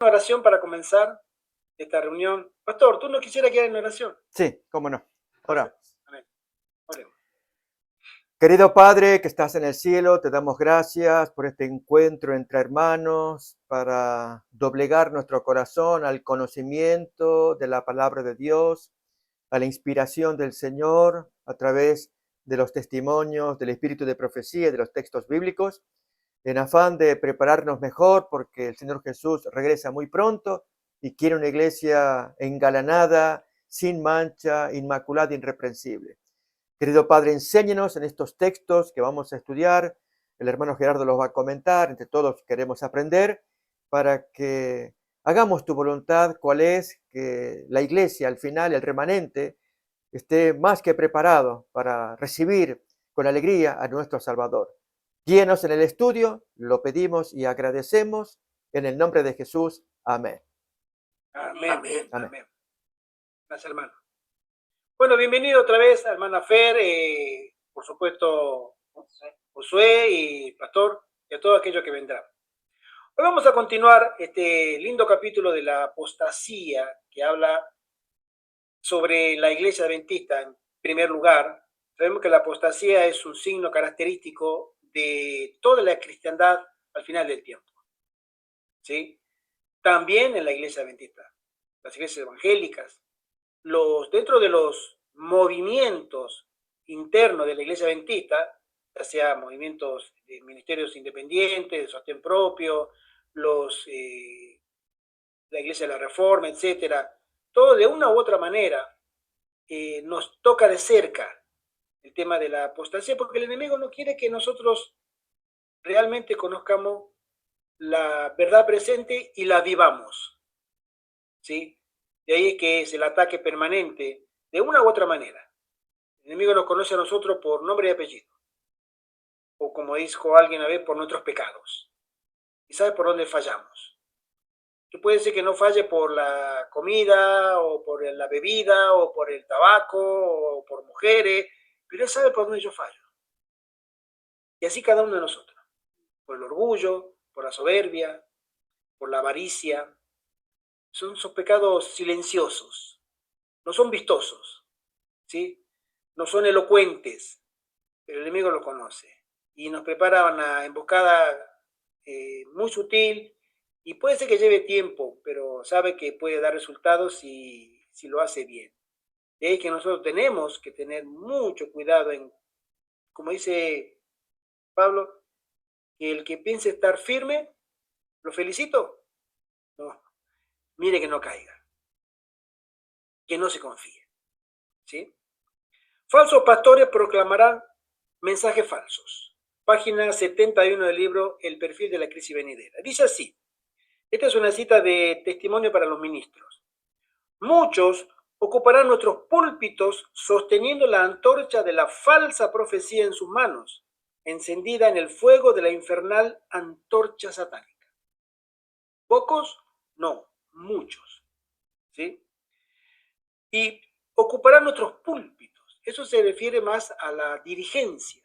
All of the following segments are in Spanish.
Una oración para comenzar esta reunión. Pastor, ¿tú no quisieras que haga una oración? Sí, cómo no. Oramos. Amén. Oremos. Querido Padre que estás en el cielo, te damos gracias por este encuentro entre hermanos para doblegar nuestro corazón al conocimiento de la palabra de Dios, a la inspiración del Señor a través de los testimonios del espíritu de profecía y de los textos bíblicos, en afán de prepararnos mejor porque el Señor Jesús regresa muy pronto y quiere una iglesia engalanada, sin mancha, inmaculada, irreprensible. Querido Padre, enséñenos en estos textos que vamos a estudiar. El hermano Gerardo los va a comentar, entre todos queremos aprender para que hagamos tu voluntad, cuál es que la iglesia, al final, el remanente, esté más que preparado para recibir con alegría a nuestro Salvador. Guíenos en el estudio, lo pedimos y agradecemos en el nombre de Jesús. Amén. Amén. Amén. Amén. Amén. Gracias, hermano. Bueno, bienvenido otra vez, hermana Fer, por supuesto, Josué y Pastor, y a todos aquellos que vendrán. Hoy vamos a continuar este lindo capítulo de la apostasía que habla sobre la iglesia adventista. En primer lugar, sabemos que la apostasía es un signo característico de toda la cristiandad al final del tiempo, ¿sí? También en la iglesia adventista, las iglesias evangélicas, dentro de los movimientos internos de la iglesia adventista, ya sea movimientos de ministerios independientes, de sostén propio, la iglesia de la Reforma, etcétera, todo de una u otra manera nos toca de cerca el tema de la apostasía, porque el enemigo no quiere que nosotros realmente conozcamos la verdad presente y la vivamos, ¿sí? De ahí es que es el ataque permanente, de una u otra manera. El enemigo nos conoce a nosotros por nombre y apellido, o como dijo alguien a vez, por nuestros pecados, y sabe por dónde fallamos. Que puede ser que no falle por la comida, o por la bebida, o por el tabaco, o por mujeres, pero él sabe por dónde yo fallo. Y así cada uno de nosotros, por el orgullo, por la soberbia, por la avaricia. Son esos pecados silenciosos, no son vistosos, ¿sí? No son elocuentes, pero el enemigo lo conoce. Y nos prepara una emboscada muy sutil, y puede ser que lleve tiempo, pero sabe que puede dar resultados si lo hace bien. De ahí que nosotros tenemos que tener mucho cuidado en, como dice Pablo, que el que piense estar firme, lo felicito. No, mire que no caiga, que no se confíe, ¿sí? Falsos pastores proclamarán mensajes falsos. Página 71 del libro El perfil de la crisis venidera. Dice así, esta es una cita de testimonio para los ministros. Muchos ocuparán nuestros púlpitos sosteniendo la antorcha de la falsa profecía en sus manos, encendida en el fuego de la infernal antorcha satánica. ¿Pocos? No, muchos, ¿sí? Y ocuparán nuestros púlpitos. Eso se refiere más a la dirigencia.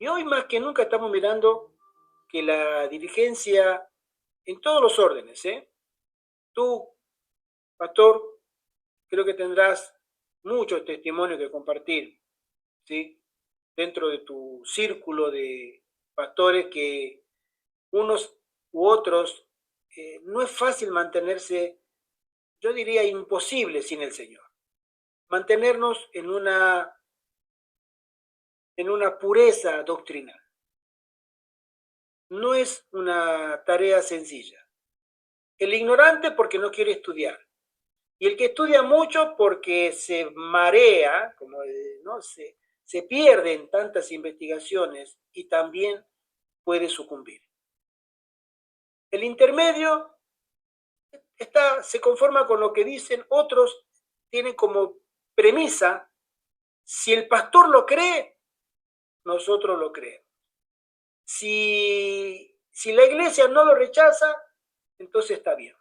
Y hoy más que nunca estamos mirando que la dirigencia en todos los órdenes, Tú, pastor, creo que tendrás muchos testimonios que compartir, ¿sí? Dentro de tu círculo de pastores que unos u otros, no es fácil mantenerse, yo diría imposible sin el Señor. Mantenernos en una pureza doctrinal. No es una tarea sencilla. El ignorante porque no quiere estudiar. Y el que estudia mucho porque se marea, como no se pierde en tantas investigaciones y también puede sucumbir. El intermedio se conforma con lo que dicen otros, tienen como premisa, si el pastor lo cree, nosotros lo creemos. Si la iglesia no lo rechaza, entonces está bien.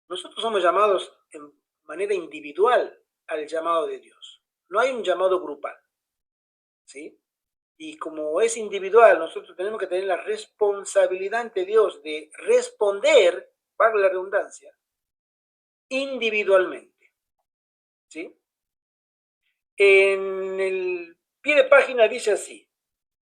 Nosotros somos llamados en manera individual al llamado de Dios. No hay un llamado grupal, ¿sí? Y como es individual, nosotros tenemos que tener la responsabilidad ante Dios de responder, para la redundancia, individualmente. ¿Sí? En el pie de página dice así: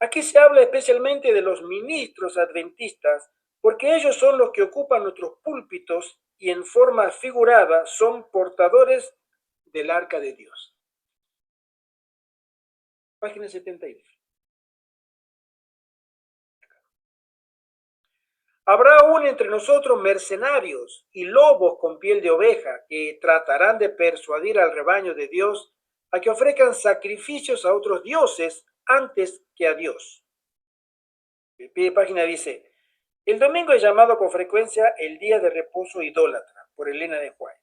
aquí se habla especialmente de los ministros adventistas, porque ellos son los que ocupan nuestros púlpitos y en forma figurada son portadores del arca de Dios. Página 72. Habrá aún entre nosotros mercenarios y lobos con piel de oveja que tratarán de persuadir al rebaño de Dios a que ofrezcan sacrificios a otros dioses antes que a Dios. El pie de página dice: el domingo es llamado con frecuencia el día de reposo idólatra por Elena de White.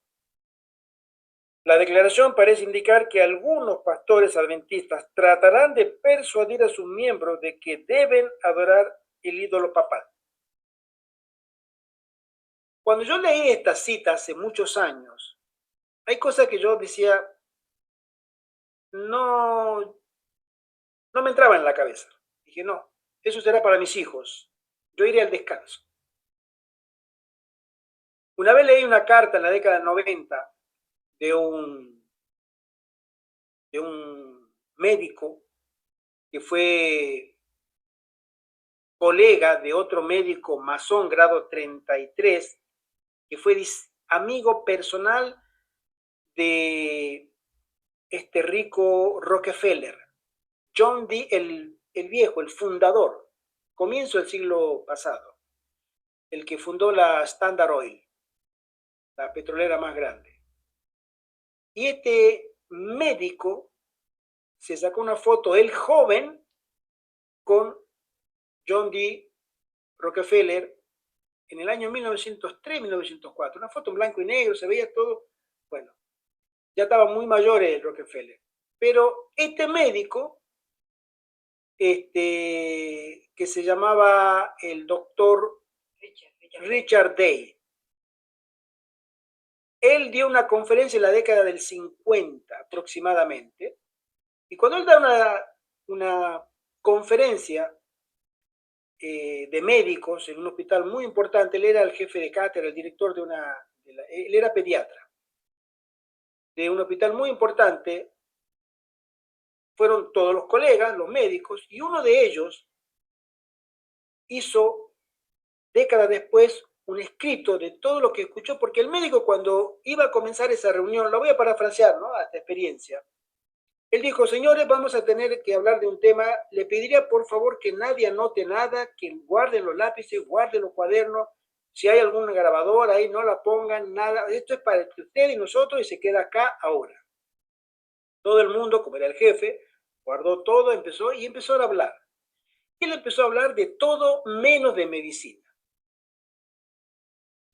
La declaración parece indicar que algunos pastores adventistas tratarán de persuadir a sus miembros de que deben adorar el ídolo papal. Cuando yo leí esta cita hace muchos años, hay cosas que yo decía, no, no me entraban en la cabeza. Dije, no, eso será para mis hijos. Yo iré al descanso. Una vez leí una carta en la década del 90 de un médico que fue colega de otro médico masón grado 33, que fue amigo personal de este rico Rockefeller, John D. el viejo, el fundador, comienzo del siglo pasado, el que fundó la Standard Oil, la petrolera más grande. Y este médico se sacó una foto, él joven, con John D. Rockefeller en el año 1903-1904, una foto en blanco y negro, se veía todo, bueno, ya estaba muy mayor el Rockefeller. Pero este médico, que se llamaba el doctor Richard Day, él dio una conferencia en la década del 50 aproximadamente, y cuando él da una conferencia de médicos en un hospital muy importante, él era el jefe de cátedra, el director él era pediatra, de un hospital muy importante. Fueron todos los colegas, los médicos, y uno de ellos hizo, décadas después, un escrito de todo lo que escuchó, porque el médico, cuando iba a comenzar esa reunión, lo voy a parafrasear, ¿no?, a esta experiencia, él dijo: señores, vamos a tener que hablar de un tema, le pediría por favor que nadie anote nada, que guarden los lápices, guarden los cuadernos, si hay alguna grabadora ahí, no la pongan, nada, esto es para usted y nosotros y se queda acá ahora. Todo el mundo, como era el jefe, guardó todo, empezó a hablar. Él empezó a hablar de todo menos de medicina.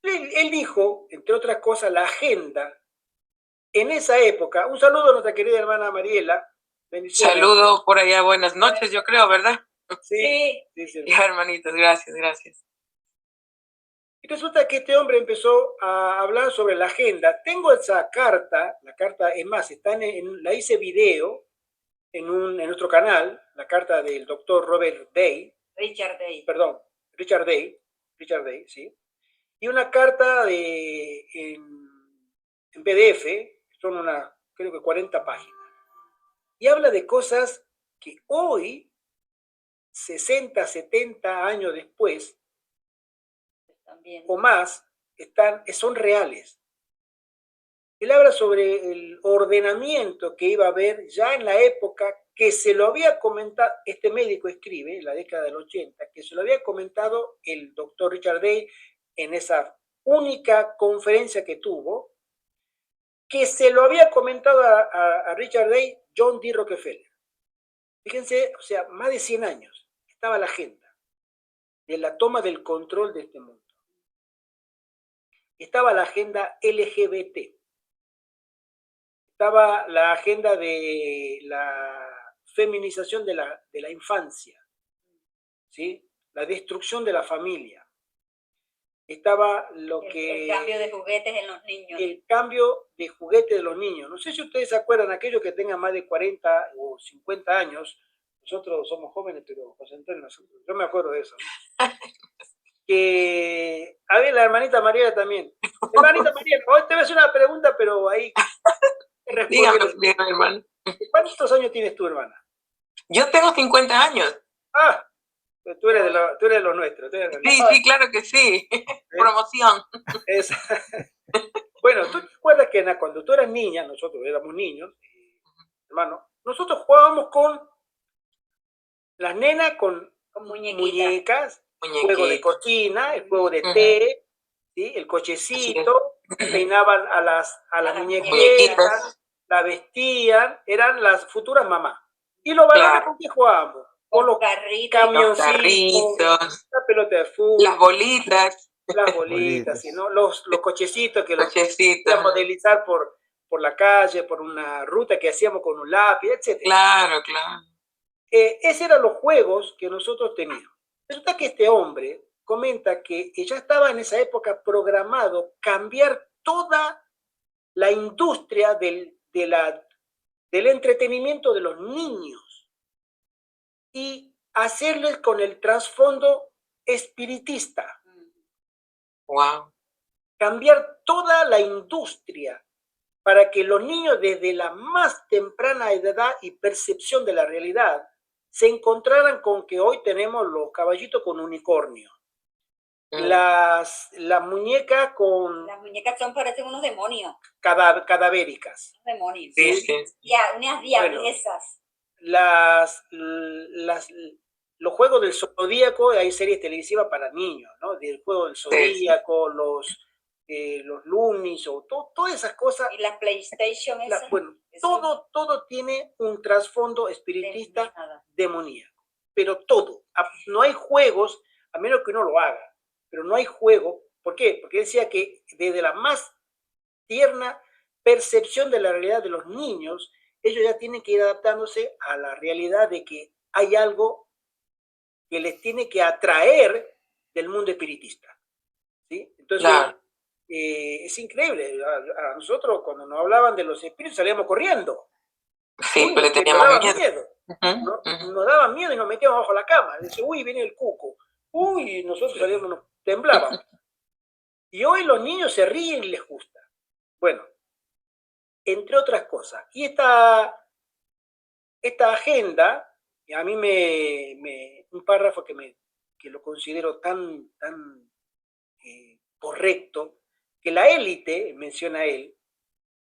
Él dijo, entre otras cosas, la agenda en esa época. Un saludo a nuestra querida hermana Mariela. Bendiciones. Saludo por allá, buenas noches, yo creo, ¿verdad? Sí. Ya, hermanitos, gracias. Y resulta que este hombre empezó a hablar sobre la agenda. Tengo esa carta, la carta, es más, la hice video en nuestro canal, la carta del doctor Richard Day, sí. Y una carta en PDF, son creo que 40 páginas. Y habla de cosas que hoy, 60, 70 años después, también, o más, son reales. Él habla sobre el ordenamiento que iba a haber ya en la época que se lo había comentado, este médico escribe, en la década del 80, que se lo había comentado el doctor Richard Day en esa única conferencia que tuvo, que se lo había comentado a Richard Day John D. Rockefeller. Fíjense, o sea, más de 100 años estaba la agenda de la toma del control de este mundo. Estaba la agenda LGBT. Estaba la agenda de la feminización de la infancia, ¿sí? La destrucción de la familia. Estaba el cambio de juguetes en los niños. El cambio de juguetes de los niños. No sé si ustedes se acuerdan, aquellos que tengan más de 40 o 50 años, nosotros somos jóvenes, pero José Antonio, yo me acuerdo de eso, ¿no? Que a ver, la hermanita Mariela también. Hermanita Mariela, hoy te voy a hacer una pregunta, pero ahí Dígame, responde. dígame, hermano. ¿Cuántos años tienes tu hermana? Yo tengo 50 años. Ah, tú eres de los nuestros. Sí, claro que sí. Promoción. Bueno, ¿tú te acuerdas que cuando tú eras niña, nosotros éramos niños, hermano, nosotros jugábamos con las nenas, con muñecas, juego de cocina, el juego de té, ¿sí? El cochecito, peinaban a las muñequitas, la vestían, eran las futuras mamás. Y los varones, ¿con qué jugábamos? Con los camioncitos, la pelota de fútbol, las bolitas, ¿sí, no? Los cochecitos que los cochecitos. podíamos modelizar por la calle, por una ruta que hacíamos con un lápiz, etc. Claro. Esos eran los juegos que nosotros teníamos. Resulta que este hombre comenta que ya estaba en esa época programado cambiar toda la industria del entretenimiento de los niños y hacerles con el trasfondo espiritista. Wow. Cambiar toda la industria para que los niños desde la más temprana edad y percepción de la realidad se encontraran con que hoy tenemos los caballitos con unicornio. Las muñecas con... Las muñecas parecen unos demonios. Cadavéricas. Demonios. Sí. Unas diablesas. Los juegos del Zodíaco, hay series televisivas para niños, ¿no? Del juego del Zodíaco, los Loonies, o todas esas cosas. Y la PlayStation esa. Bueno, todo tiene un trasfondo espiritista demoníaco. Pero todo. No hay juegos, a menos que uno lo haga, pero no hay juego. ¿Por qué? Porque decía que desde la más tierna percepción de la realidad de los niños, ellos ya tienen que ir adaptándose a la realidad de que hay algo que les tiene que atraer del mundo espiritista, ¿sí? Entonces, es increíble. A nosotros, cuando nos hablaban de los espíritus, salíamos corriendo. Sí, pero teníamos miedo. Nos daban miedo y nos metíamos bajo la cama. Dice, uy, viene el cuco. Uy, nosotros salíamos, nos temblábamos. Y hoy los niños se ríen y les gusta. Bueno, entre otras cosas. Y esta agenda, a mí un párrafo que lo considero tan correcto, que la élite, menciona él,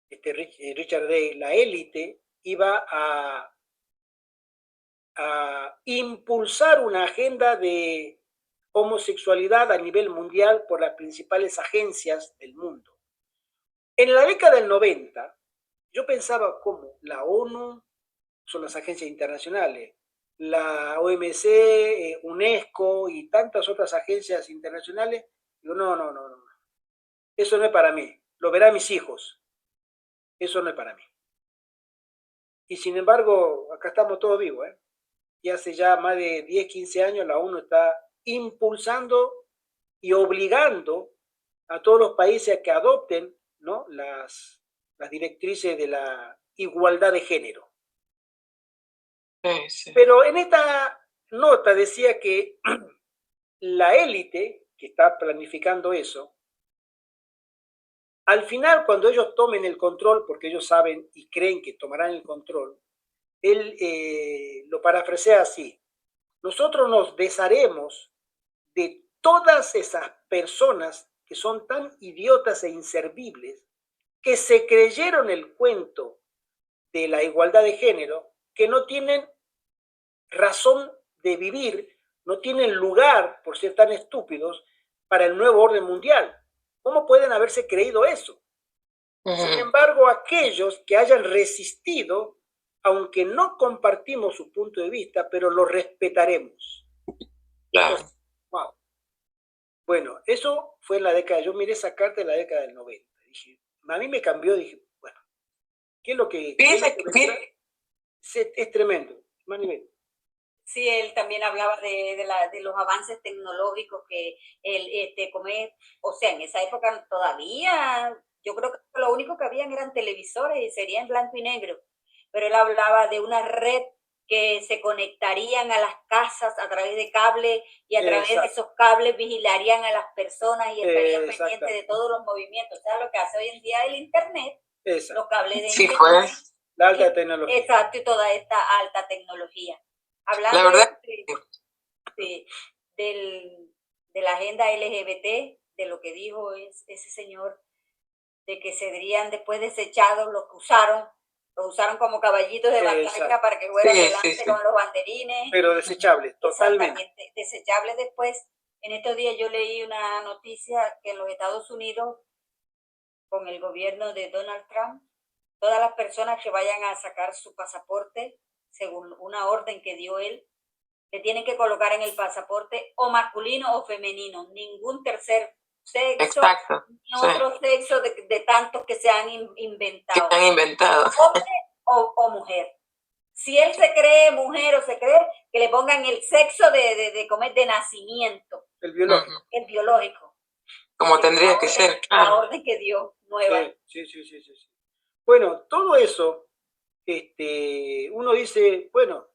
Richard Day, la élite iba a impulsar una agenda de homosexualidad a nivel mundial por las principales agencias del mundo. En la década del 90, yo pensaba cómo la ONU son las agencias internacionales, la OMC, UNESCO y tantas otras agencias internacionales. Digo, no, eso no es para mí, lo verán mis hijos, eso no es para mí. Y sin embargo, acá estamos todos vivos, ¿eh? Y hace ya más de 10, 15 años la ONU está impulsando y obligando a todos los países a que adopten, ¿no?, las directrices de la igualdad de género. Sí. Pero en esta nota decía que la élite que está planificando eso, al final, cuando ellos tomen el control, porque ellos saben y creen que tomarán el control, él lo parafrasea así: nosotros nos desharemos de todas esas personas que son tan idiotas e inservibles, que se creyeron el cuento de la igualdad de género, que no tienen razón de vivir, no tienen lugar por ser tan estúpidos para el nuevo orden mundial. ¿Cómo pueden haberse creído eso? Sin embargo, aquellos que hayan resistido, aunque no compartimos su punto de vista, pero lo respetaremos. Claro. Entonces, wow. Bueno, eso fue en la década, yo miré esa carta en la década del 90. Dije, a mí me cambió, dije, bueno, ¿qué es lo que... Es tremendo, Maribel. Sí, él también hablaba de los avances tecnológicos que él, o sea, en esa época todavía, yo creo que lo único que habían eran televisores y sería en blanco y negro, pero él hablaba de una red que se conectarían a las casas a través de cables y a través de Exacto. esos cables vigilarían a las personas y estarían pendientes de Exactamente. todos los movimientos. O sea, lo que hace hoy en día el Internet, Exacto. los cables de Sí, Internet, pues, La alta tecnología. exacto, y toda esta alta tecnología. la Hablando verdad, de, de la agenda LGBT, de lo que dijo ese señor, de que serían después desechados los que los usaron como caballitos de batalla Exacto. para que fueran sí, delante sí, sí. con los banderines. Pero desechable, totalmente. Exactamente, desechables después. En estos días yo leí una noticia que en los Estados Unidos, con el gobierno de Donald Trump, todas las personas que vayan a sacar su pasaporte, según una orden que dio él, le tienen que colocar en el pasaporte o masculino o femenino, ningún tercer sexo, Exacto. ni Sí. otro sexo de tantos que se han Que inventado, han inventado. hombre o mujer. Si él se cree mujer o se cree, que le pongan el sexo de nacimiento, El biológico. el biológico. Como tendría que ser, La claro. orden que dio nueva. Sí. Bueno, todo eso, uno dice, bueno,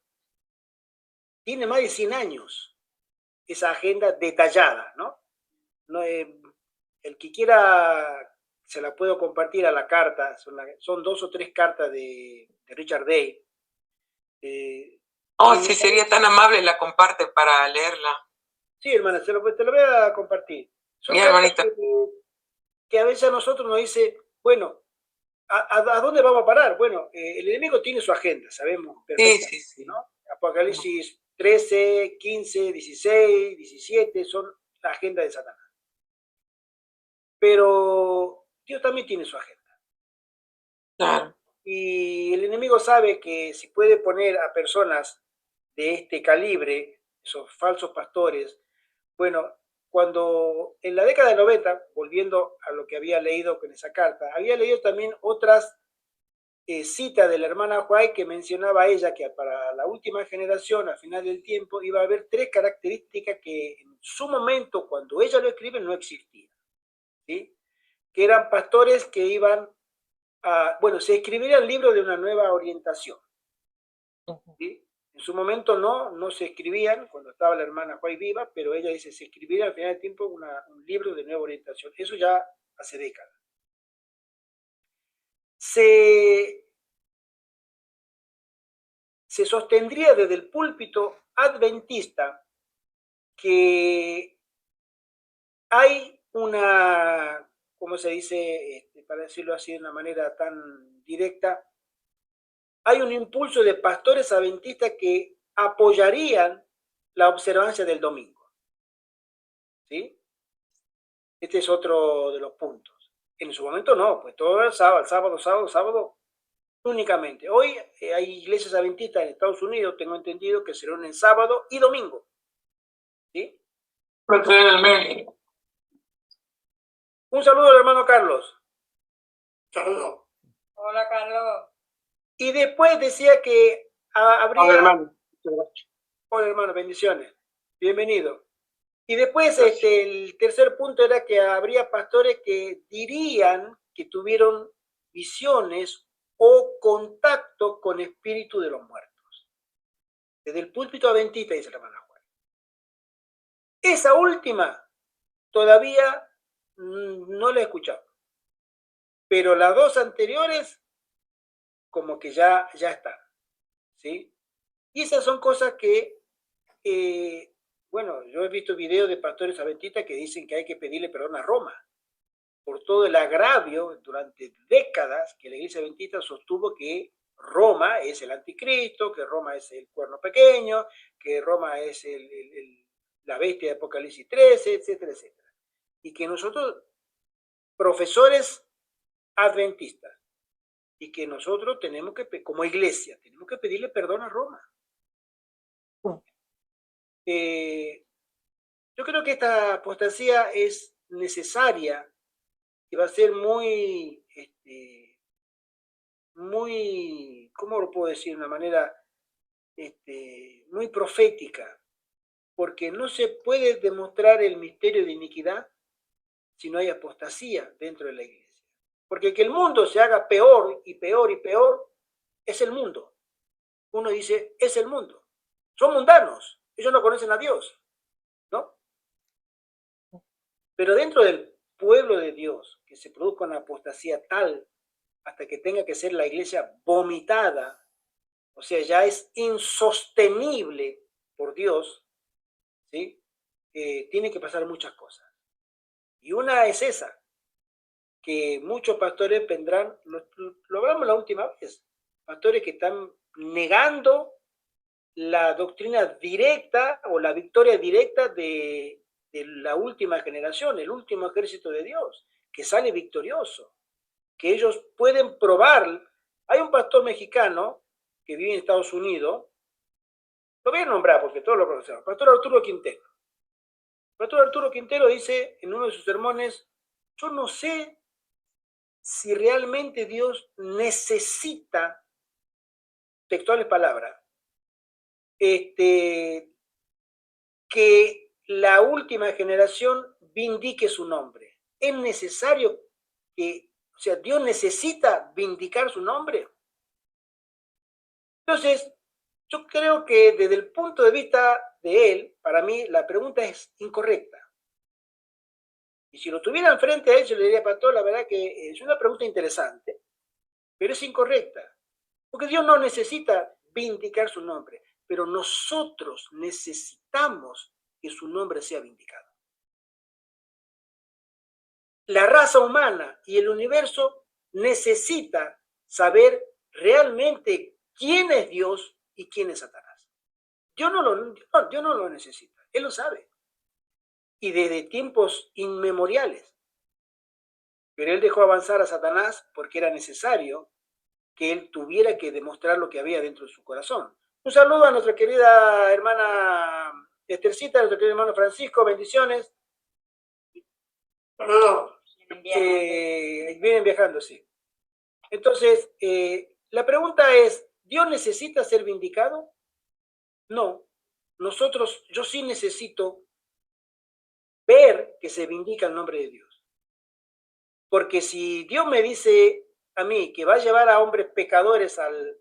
tiene más de 100 años esa agenda detallada, ¿no? No, el que quiera, se la puedo compartir a la carta, son 2 o 3 cartas de Richard Day. Oh, sí, sería tan amable, la comparte para leerla. Sí, hermana, te lo voy a compartir. Son Mi cartas hermanita. que a veces a nosotros nos dice, bueno, ¿a dónde vamos a parar? Bueno, el enemigo tiene su agenda, sabemos perfectamente, Sí. ¿no? Apocalipsis 13, 15, 16, 17 son la agenda de Satanás. Pero Dios también tiene su agenda. Claro. Y el enemigo sabe que si puede poner a personas de este calibre, esos falsos pastores, bueno, cuando en la década de 90, volviendo a lo que había leído con esa carta, había leído también otras citas de la hermana White que mencionaba ella que para la última generación, al final del tiempo, iba a haber 3 características que en su momento, cuando ella lo escribe, no existían, ¿sí? Que eran pastores que iban bueno, se escribiría el libro de una nueva orientación, ¿sí? En su momento no se escribían cuando estaba la hermana White viva, pero ella dice, se escribiría al final del tiempo un libro de nueva orientación. Eso ya hace décadas. Se sostendría desde el púlpito adventista que hay una, ¿cómo se dice? Para decirlo así de una manera tan directa, hay un impulso de pastores adventistas que apoyarían la observancia del domingo, ¿sí? Este es otro de los puntos. En su momento no, pues todo el sábado únicamente. Hoy hay iglesias adventistas en Estados Unidos, tengo entendido, que se reúnen sábado y domingo, ¿sí? Un saludo al hermano Carlos. Saludos. Hola, Carlos. Y después decía que habría... Hola, hermano. Hola, hermano, bendiciones. Bienvenido. Y después el tercer punto era que habría pastores que dirían que tuvieron visiones o contacto con espíritu de los muertos. Desde el púlpito adventista, dice la hermana Juan. Esa última todavía no la he escuchado. Pero las 2 anteriores como que ya están, ¿sí? Y esas son cosas que, bueno, yo he visto videos de pastores adventistas que dicen que hay que pedirle perdón a Roma por todo el agravio durante décadas que la iglesia adventista sostuvo que Roma es el anticristo, que Roma es el cuerno pequeño, que Roma es la bestia de Apocalipsis 13, etcétera, etcétera. Y que nosotros, profesores adventistas, y que nosotros tenemos que, como iglesia, tenemos que pedirle perdón a Roma. Yo creo que esta apostasía es necesaria y va a ser muy, ¿cómo lo puedo decir? De una manera muy profética, porque no se puede demostrar el misterio de iniquidad si no hay apostasía dentro de la iglesia. Porque que el mundo se haga peor y peor y peor es el mundo. uno dice, es el mundo. Son mundanos, ellos no conocen a Dios, ¿no? Pero dentro del pueblo de Dios, que se produzca una apostasía tal hasta que tenga que ser la iglesia vomitada, o sea, ya es insostenible por Dios, ¿sí? Tiene que pasar muchas cosas. Y una es esa, que muchos pastores vendrán, lo hablamos la última vez, pastores que están negando la doctrina directa o la victoria directa de la última generación, el último ejército de Dios, que sale victorioso, que ellos pueden probar. Hay un pastor mexicano que vive en Estados Unidos, lo voy a nombrar porque todos lo conocemos, Pastor Arturo Quintero. Pastor Arturo Quintero dice en uno de sus sermones, yo no sé si realmente Dios necesita, textuales palabras, que la última generación vindique su nombre. Es necesario que, o sea, Dios necesita vindicar su nombre. Entonces, yo creo que desde el punto de vista de él, para mí la pregunta es incorrecta. Y si lo tuviera enfrente a él, yo le diría, pastor, la verdad que es una pregunta interesante, pero es incorrecta. Porque Dios no necesita vindicar su nombre, pero nosotros necesitamos que su nombre sea vindicado. La raza humana y el universo necesita saber realmente quién es Dios y quién es Satanás. Dios no lo necesita, Él lo sabe. Y desde tiempos inmemoriales. Pero Él dejó avanzar a Satanás porque era necesario que Él tuviera que demostrar lo que había dentro de su corazón. Un saludo a nuestra querida hermana Estercita, a nuestro querido hermano Francisco, bendiciones. Vienen viajando, sí. Entonces, la pregunta es, ¿Dios necesita ser vindicado? No. Yo sí necesito ver que se vindica el nombre de Dios. Porque si Dios me dice a mí que va a llevar a hombres pecadores al...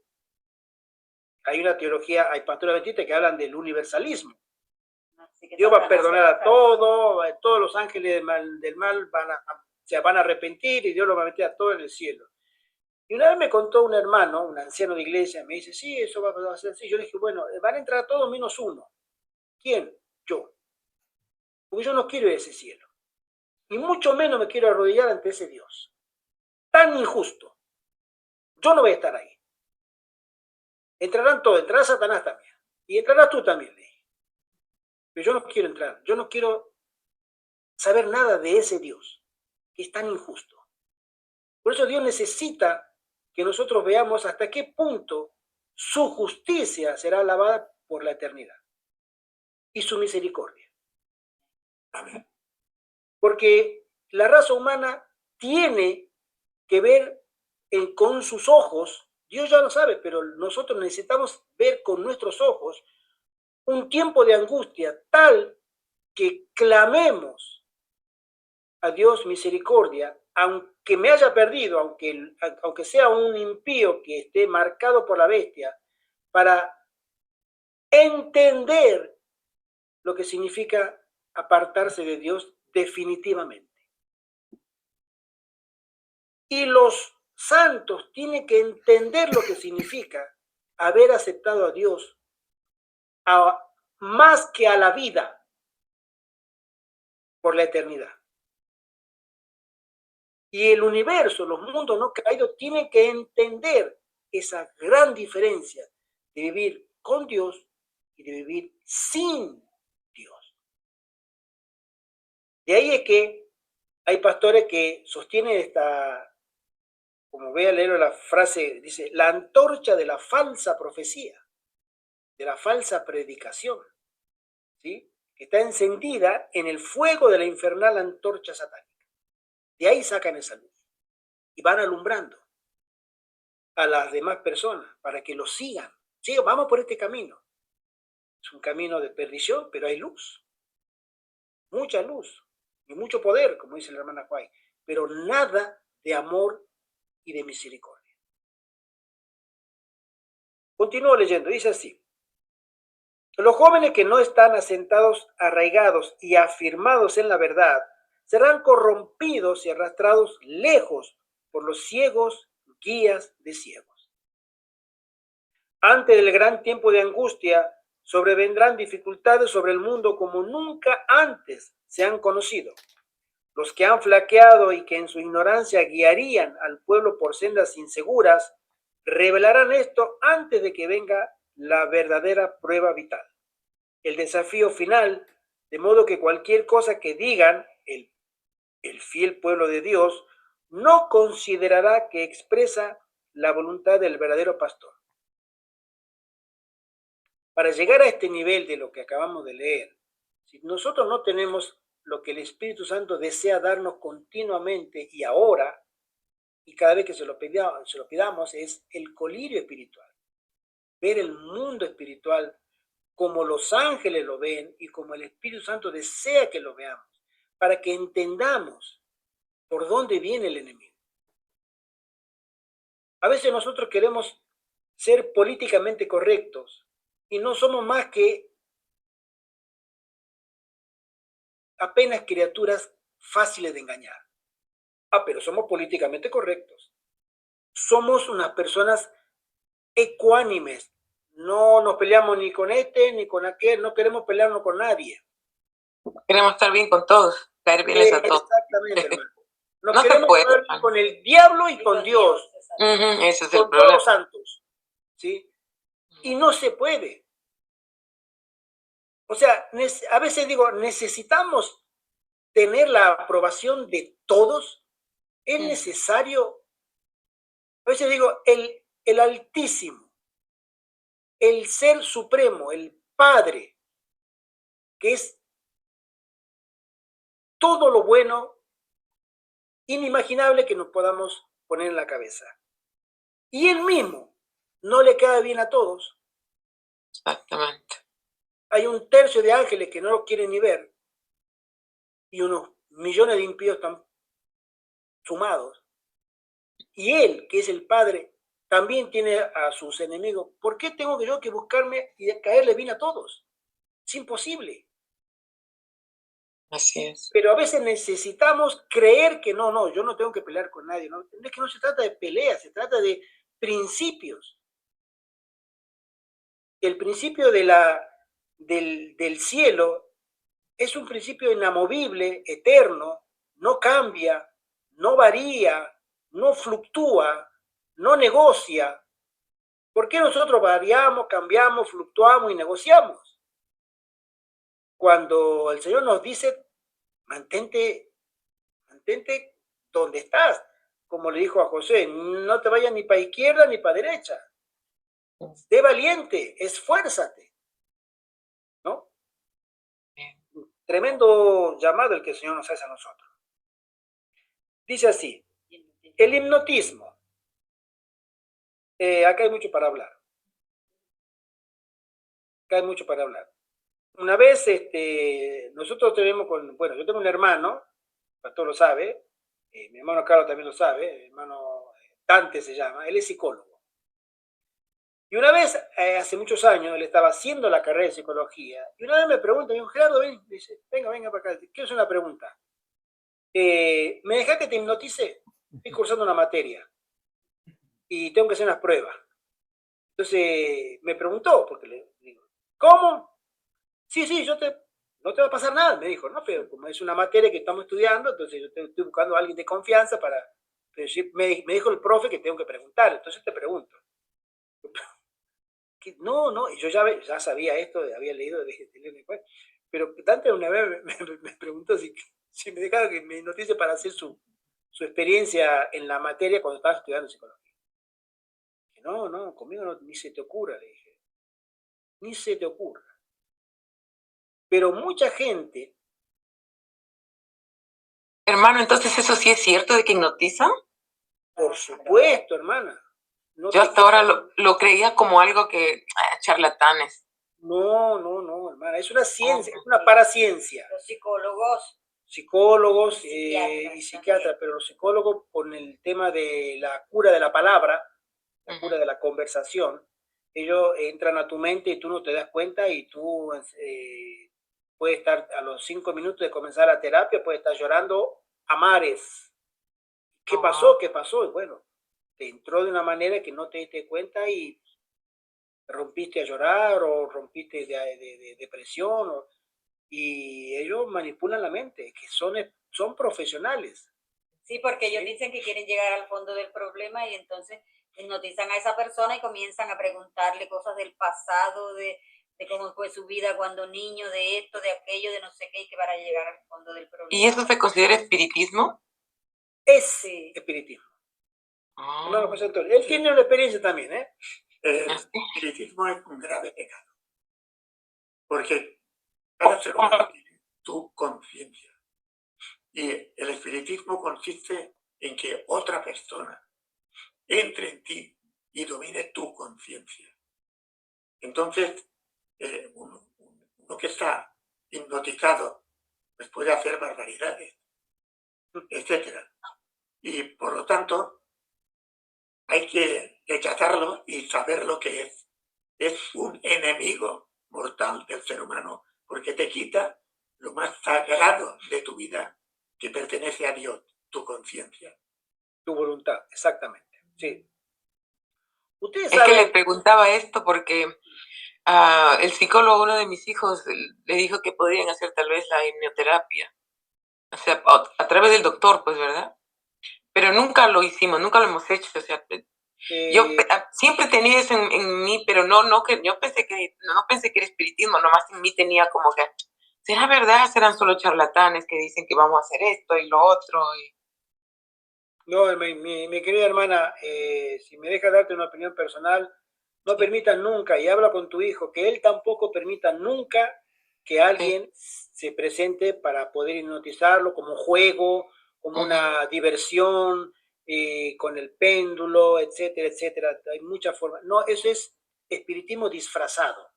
Hay una teología, hay pastores adventistas que hablan del universalismo. Dios va a perdonar a todos los ángeles del mal se van a arrepentir y Dios los va a meter a todos en el cielo. Y una vez me contó un hermano, un anciano de iglesia, me dice, sí, eso va a ser así. Yo le dije, bueno, van a entrar todos menos uno. ¿Quién? Yo. Porque yo no quiero ir a ese cielo. Y mucho menos me quiero arrodillar ante ese Dios. Tan injusto. Yo no voy a estar ahí. Entrarán todos, entrará Satanás también. Y entrarás tú también, le dije. Pero yo no quiero entrar. Yo no quiero saber nada de ese Dios, que es tan injusto. Por eso Dios necesita que nosotros veamos hasta qué punto su justicia será alabada por la eternidad y su misericordia. Amén. Porque la raza humana tiene que ver con sus ojos, Dios ya lo sabe, pero nosotros necesitamos ver con nuestros ojos un tiempo de angustia tal que clamemos a Dios misericordia, aunque me haya perdido, aunque sea un impío que esté marcado por la bestia, para entender lo que significa apartarse de Dios definitivamente. Y los santos tienen que entender lo que significa haber aceptado a Dios más que a la vida por la eternidad. Y el universo, los mundos no caídos, tienen que entender esa gran diferencia de vivir con Dios y de vivir sin Dios. De ahí es que hay pastores que sostienen esta, como voy a leer la frase, dice, la antorcha de la falsa profecía, de la falsa predicación, ¿sí? Que está encendida en el fuego de la infernal antorcha satánica. De ahí sacan esa luz y van alumbrando a las demás personas para que lo sigan. Sí, vamos por este camino. Es un camino de perdición, pero hay luz. Mucha luz y mucho poder, como dice la hermana Juay, pero nada de amor y de misericordia. Continúo leyendo, dice así. Los jóvenes que no están asentados, arraigados y afirmados en la verdad serán corrompidos y arrastrados lejos por los ciegos guías de ciegos. Antes del gran tiempo de angustia, sobrevendrán dificultades sobre el mundo como nunca antes se han conocido. Los que han flaqueado y que en su ignorancia guiarían al pueblo por sendas inseguras, revelarán esto antes de que venga la verdadera prueba vital, el desafío final, de modo que cualquier cosa que digan el fiel pueblo de Dios no considerará que expresa la voluntad del verdadero pastor. Para llegar a este nivel de lo que acabamos de leer, si nosotros no tenemos lo que el Espíritu Santo desea darnos continuamente y ahora, y cada vez que se lo pidamos, es el colirio espiritual. Ver el mundo espiritual como los ángeles lo ven y como el Espíritu Santo desea que lo veamos, para que entendamos por dónde viene el enemigo. A veces nosotros queremos ser políticamente correctos y no somos más que apenas criaturas fáciles de engañar. Pero somos políticamente correctos. Somos unas personas ecuánimes. No nos peleamos ni con este ni con aquel, no queremos pelearnos con nadie. Queremos estar bien con todos, caer bien a todos. Exactamente, hermano. Nos No se queremos puede, llevar hermano. con el diablo y con Dios, Ese es el con todos problema. los santos, ¿sí? Y no se puede. O sea, a veces digo, necesitamos tener la aprobación de todos. Es necesario, a veces digo, el Altísimo, el Ser Supremo, el Padre, que es todo lo bueno, inimaginable que nos podamos poner en la cabeza. Y Él mismo no le cae bien a todos. Exactamente. Hay un tercio de ángeles que no lo quieren ni ver y unos millones de impíos están sumados. Y Él, que es el Padre, también tiene a sus enemigos. ¿Por qué tengo yo que buscarme y caerle bien a todos? Es imposible. Así es. Pero a veces necesitamos creer que no, yo no tengo que pelear con nadie. ¿No? Es que no se trata de peleas, se trata de principios. El principio del cielo es un principio inamovible, eterno, no cambia, no varía, no fluctúa, no negocia. ¿Por qué nosotros variamos, cambiamos, fluctuamos y negociamos? Cuando el Señor nos dice, mantente donde estás, como le dijo a José, no te vayas ni para izquierda ni para derecha. Sé valiente, esfuérzate, ¿no? Tremendo llamado el que el Señor nos hace a nosotros. Dice así, el hipnotismo. Acá hay mucho para hablar. Una vez, nosotros tenemos yo tengo un hermano, Pastor lo sabe, mi hermano Carlos también lo sabe, mi hermano Dante se llama, él es psicólogo. Y una vez, hace muchos años, él estaba haciendo la carrera de psicología, y una vez me pregunta, me dijo, Gerardo, ven, dice, venga para acá, quiero hacer una pregunta. ¿Me dejás que te hipnotice? Estoy cursando una materia, y tengo que hacer unas pruebas. Entonces, me preguntó, porque le digo, ¿cómo? Sí, no te va a pasar nada, me dijo, ¿no? Pero como es una materia que estamos estudiando, entonces yo estoy buscando a alguien de confianza para... Me dijo el profe que tengo que preguntar, entonces te pregunto. No, y yo ya sabía esto, había leído pero Dante una vez me preguntó si me dejaba que me notice para hacer su experiencia en la materia cuando estaba estudiando psicología. Dije, no, conmigo ni se te ocurra, le dije. Ni se te ocurra. Pero mucha gente... Hermano, entonces eso sí es cierto de que hipnotizan. Por supuesto, hermana. No Yo hasta ahora lo creía como algo que, charlatanes. No, hermana, es una ciencia, es una paraciencia. Los psicólogos y psiquiatras, pero los psicólogos con el tema de la cura de la palabra, la cura de la conversación, ellos entran a tu mente y tú no te das cuenta y tú puedes estar a los 5 minutos de comenzar la terapia, puedes estar llorando a mares. ¿Qué pasó? ¿Qué pasó? Y bueno, te entró de una manera que no te diste cuenta y rompiste a llorar o rompiste de depresión. Y ellos manipulan la mente, que son profesionales. Sí, porque ellos ¿Sí? dicen que quieren llegar al fondo del problema y entonces hipnotizan a esa persona y comienzan a preguntarle cosas del pasado, de cómo fue su vida cuando niño, de esto, de aquello, de no sé qué, y que para llegar al fondo del problema. ¿Y eso se considera espiritismo? Es Sí. espiritismo. Ah, Hermano José Antonio, él tiene una experiencia también, ¿eh? El así. espiritismo es un grave pecado, porque cada ser humano tiene tu conciencia. Y el espiritismo consiste en que otra persona entre en ti y domine tu conciencia. Entonces, uno que está hipnotizado pues puede hacer barbaridades, etc. Y por lo tanto, hay que rechazarlo y saber lo que es. Es un enemigo mortal del ser humano, porque te quita lo más sagrado de tu vida, que pertenece a Dios, tu conciencia. Tu voluntad, exactamente. Sí. Ustedes Es que le saben, preguntaba esto porque el psicólogo, uno de mis hijos, le dijo que podrían hacer tal vez la hipnoterapia. O sea, a través del doctor, pues, ¿verdad? Pero nunca lo hicimos, nunca lo hemos hecho. O sea, yo siempre tenía eso en mí, pero no que yo pensé que no pensé que era espiritismo, nomás en mí tenía como que, ¿será verdad? ¿Serán solo charlatanes que dicen que vamos a hacer esto y lo otro? no, mi querida hermana, si me deja darte una opinión personal, no Sí. permitas nunca, y habla con tu hijo, que él tampoco permita nunca que alguien se presente para poder hipnotizarlo como juego, como una diversión, con el péndulo, etcétera, etcétera. Hay muchas formas. No, eso es espiritismo disfrazado.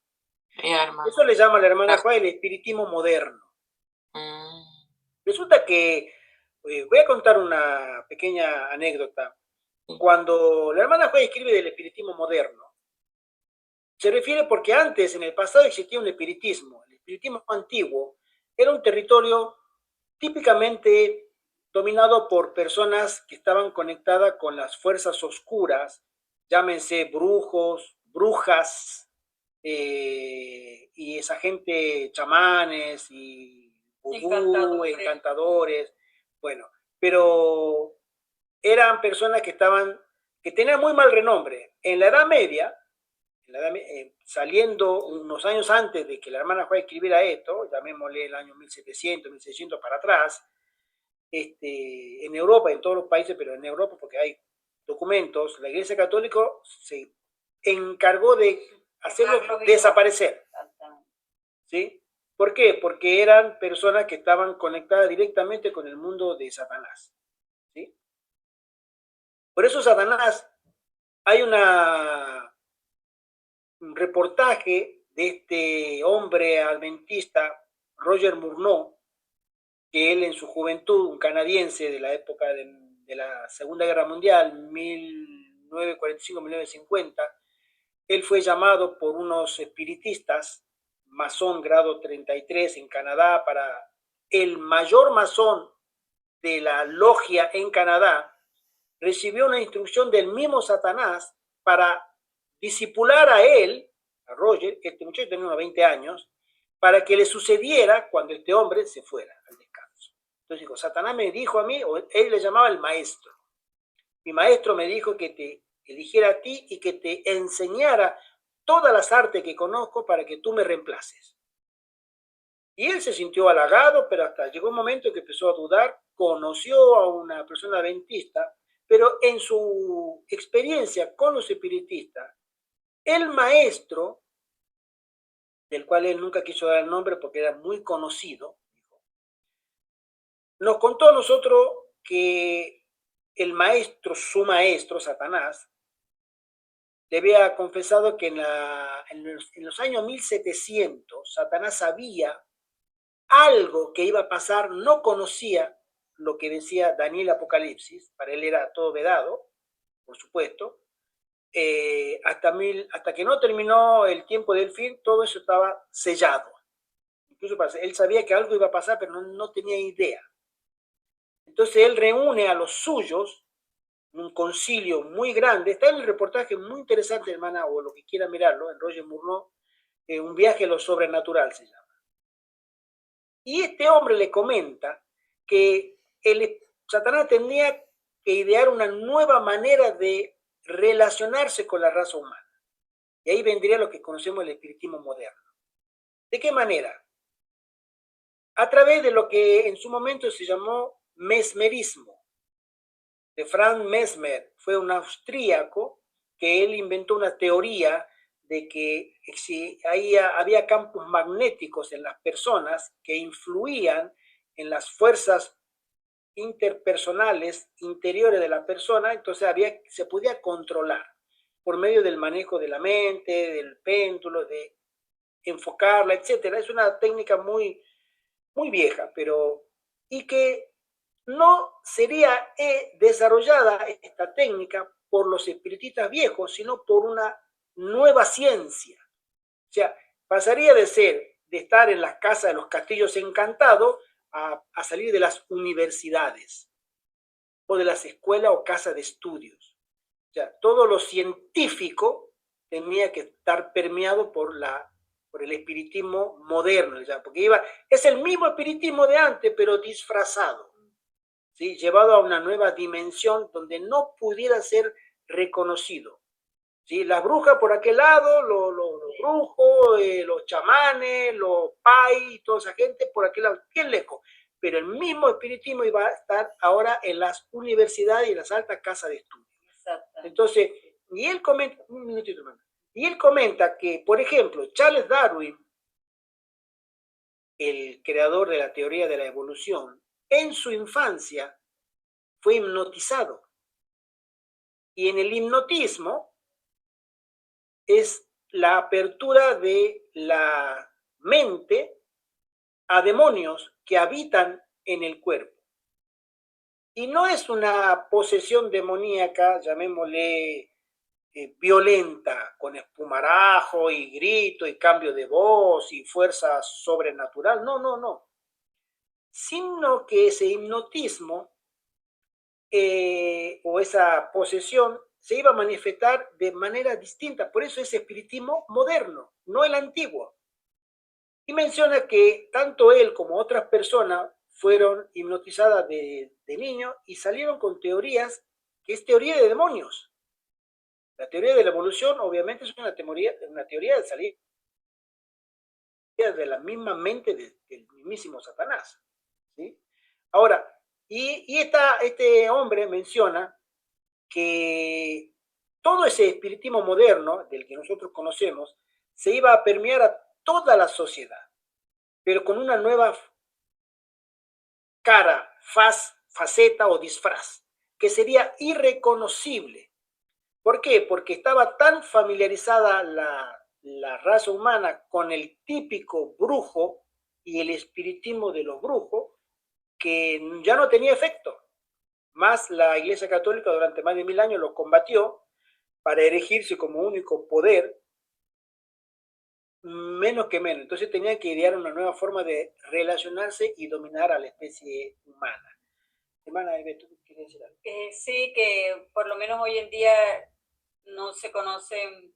Ya, hermano. Eso le llama la hermana Gracias. Juan el espiritismo moderno. Mm, Resulta que, voy a contar una pequeña anécdota. Cuando la hermana Juan escribe del espiritismo moderno, se refiere porque antes, en el pasado, existía un espiritismo. El espiritismo antiguo era un territorio típicamente dominado por personas que estaban conectadas con las fuerzas oscuras, llámense brujos, brujas, y esa gente, chamanes y vudú, encantadores, bueno, pero eran personas que tenían muy mal renombre. En la Edad Media, saliendo unos años antes de que la hermana Juana escribiera esto, llamémosle el año 1700, 1600 para atrás, en Europa, en todos los países, pero en Europa porque hay documentos, la Iglesia Católica se encargó de hacerlos desaparecer. ¿Sí? ¿Por qué? Porque eran personas que estaban conectadas directamente con el mundo de Satanás. ¿Sí? Por eso Satanás, hay un reportaje de este hombre adventista, Roger Murnau, que él en su juventud, un canadiense de la época de la Segunda Guerra Mundial, 1945-1950, él fue llamado por unos espiritistas, masón grado 33 en Canadá, para el mayor masón de la logia en Canadá, recibió una instrucción del mismo Satanás para disipular a él, a Roger, que este muchacho tenía unos 20 años, para que le sucediera cuando este hombre se fuera al descanso. Entonces dijo, Satanás me dijo a mí, o él le llamaba el maestro, mi maestro me dijo que te eligiera a ti y que te enseñara todas las artes que conozco para que tú me reemplaces. Y él se sintió halagado, pero hasta llegó un momento en que empezó a dudar, conoció a una persona adventista, pero en su experiencia con los espiritistas, el maestro, del cual él nunca quiso dar el nombre porque era muy conocido, nos contó a nosotros que el maestro, su maestro, Satanás, le había confesado que en los años 1700 Satanás sabía algo que iba a pasar, no conocía lo que decía Daniel Apocalipsis, para él era todo vedado, por supuesto, hasta que no terminó el tiempo del fin, todo eso estaba sellado. Incluso él sabía que algo iba a pasar, pero no tenía idea. Entonces él reúne a los suyos, un concilio muy grande. Está en el reportaje muy interesante, hermana, o lo que quiera mirarlo, en Roger Murnau, Un viaje a lo sobrenatural se llama. Y este hombre le comenta que Satanás tenía que idear una nueva manera de relacionarse con la raza humana. Y ahí vendría lo que conocemos el espiritismo moderno. ¿De qué manera? A través de lo que en su momento se llamó mesmerismo, de Franz Mesmer. Fue un austríaco que él inventó una teoría de que había campos magnéticos en las personas que influían en las fuerzas interpersonales interiores de la persona, entonces se podía controlar por medio del manejo de la mente, del péndulo, de enfocarla, etcétera. Es una técnica muy, muy vieja, y que no sería desarrollada esta técnica por los espiritistas viejos, sino por una nueva ciencia. O sea, pasaría de estar en las casas de los castillos encantados a salir de las universidades o de las escuelas o casas de estudios. O sea, todo lo científico tenía que estar permeado por el espiritismo moderno, ¿ya? Porque es el mismo espiritismo de antes, pero disfrazado, ¿sí? Llevado a una nueva dimensión donde no pudiera ser reconocido. ¿Sí? Las brujas por aquel lado, los brujos, los chamanes, los pai, toda esa gente por aquel lado, bien lejos. Pero el mismo espiritismo iba a estar ahora en las universidades y en las altas casas de estudio. Exacto. Entonces, y él comenta, un minutito, hermano. Y él comenta que, por ejemplo, Charles Darwin, el creador de la teoría de la evolución, en su infancia fue hipnotizado. Y en el hipnotismo es la apertura de la mente a demonios que habitan en el cuerpo. Y no es una posesión demoníaca, llamémosle violenta, con espumarajo y grito y cambio de voz y fuerza sobrenatural. No, no, no. Sino que ese hipnotismo o esa posesión se iba a manifestar de manera distinta. Por eso es espiritismo moderno, no el antiguo. Y menciona que tanto él como otras personas fueron hipnotizadas de niño y salieron con teorías que es teoría de demonios. La teoría de la evolución obviamente es una teoría de salir de la misma mente del mismísimo Satanás, ¿sí? Ahora, este hombre menciona que todo ese espiritismo moderno del que nosotros conocemos se iba a permear a toda la sociedad, pero con una nueva cara, faceta o disfraz, que sería irreconocible. ¿Por qué? Porque estaba tan familiarizada la raza humana con el típico brujo y el espiritismo de los brujos que ya no tenía efecto. Más la Iglesia Católica durante más de 1000 años lo combatió para erigirse como único poder, menos que menos. Entonces tenían que idear una nueva forma de relacionarse y dominar a la especie humana. Hermana, ¿tú quieres decir algo? Sí, que por lo menos hoy en día no se conocen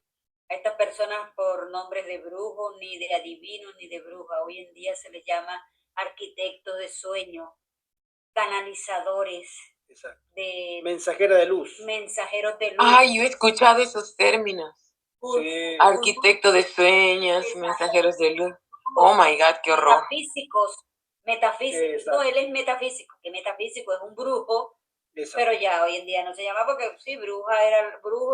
a estas personas por nombres de brujos, ni de adivinos, ni de brujas. Hoy en día se les llama arquitectos de sueño, canalizadores. Exacto. Mensajera de luz. Mensajeros de luz. Ay, yo he escuchado esos términos. Sí. Arquitecto de sueños, mensajeros de luz. Oh my God, qué horror. Metafísicos. No, él es metafísico, que metafísico es un brujo. Exacto. Pero ya hoy en día no se llama porque sí, brujo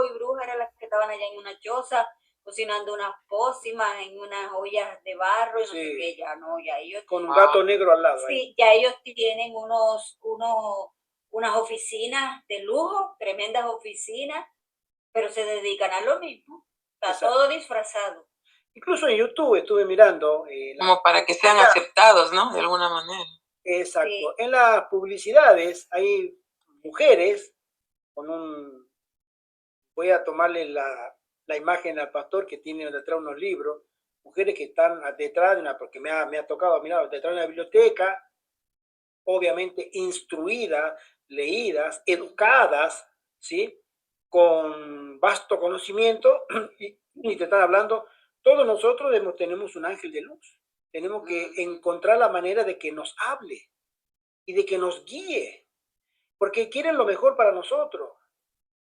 y bruja eran las que estaban allá en una choza cocinando unas pócimas en unas ollas de barro y no sé qué, ya no, ya ellos con un gato negro al lado. Sí, ahí. Ya ellos tienen unas oficinas de lujo, tremendas oficinas, pero se dedican a lo mismo. Está exacto. Todo disfrazado. Incluso en YouTube estuve mirando. Como para que sean aceptados, ¿no? De alguna manera. Exacto. Sí. En las publicidades hay mujeres con un voy a tomarle la imagen al pastor que tiene detrás unos libros, mujeres que están detrás de una, porque me ha tocado mirar detrás de una biblioteca, obviamente instruidas, leídas, educadas, ¿sí? Con vasto conocimiento, y te están hablando, todos nosotros tenemos un ángel de luz. Tenemos que encontrar la manera de que nos hable y de que nos guíe, porque quieren lo mejor para nosotros.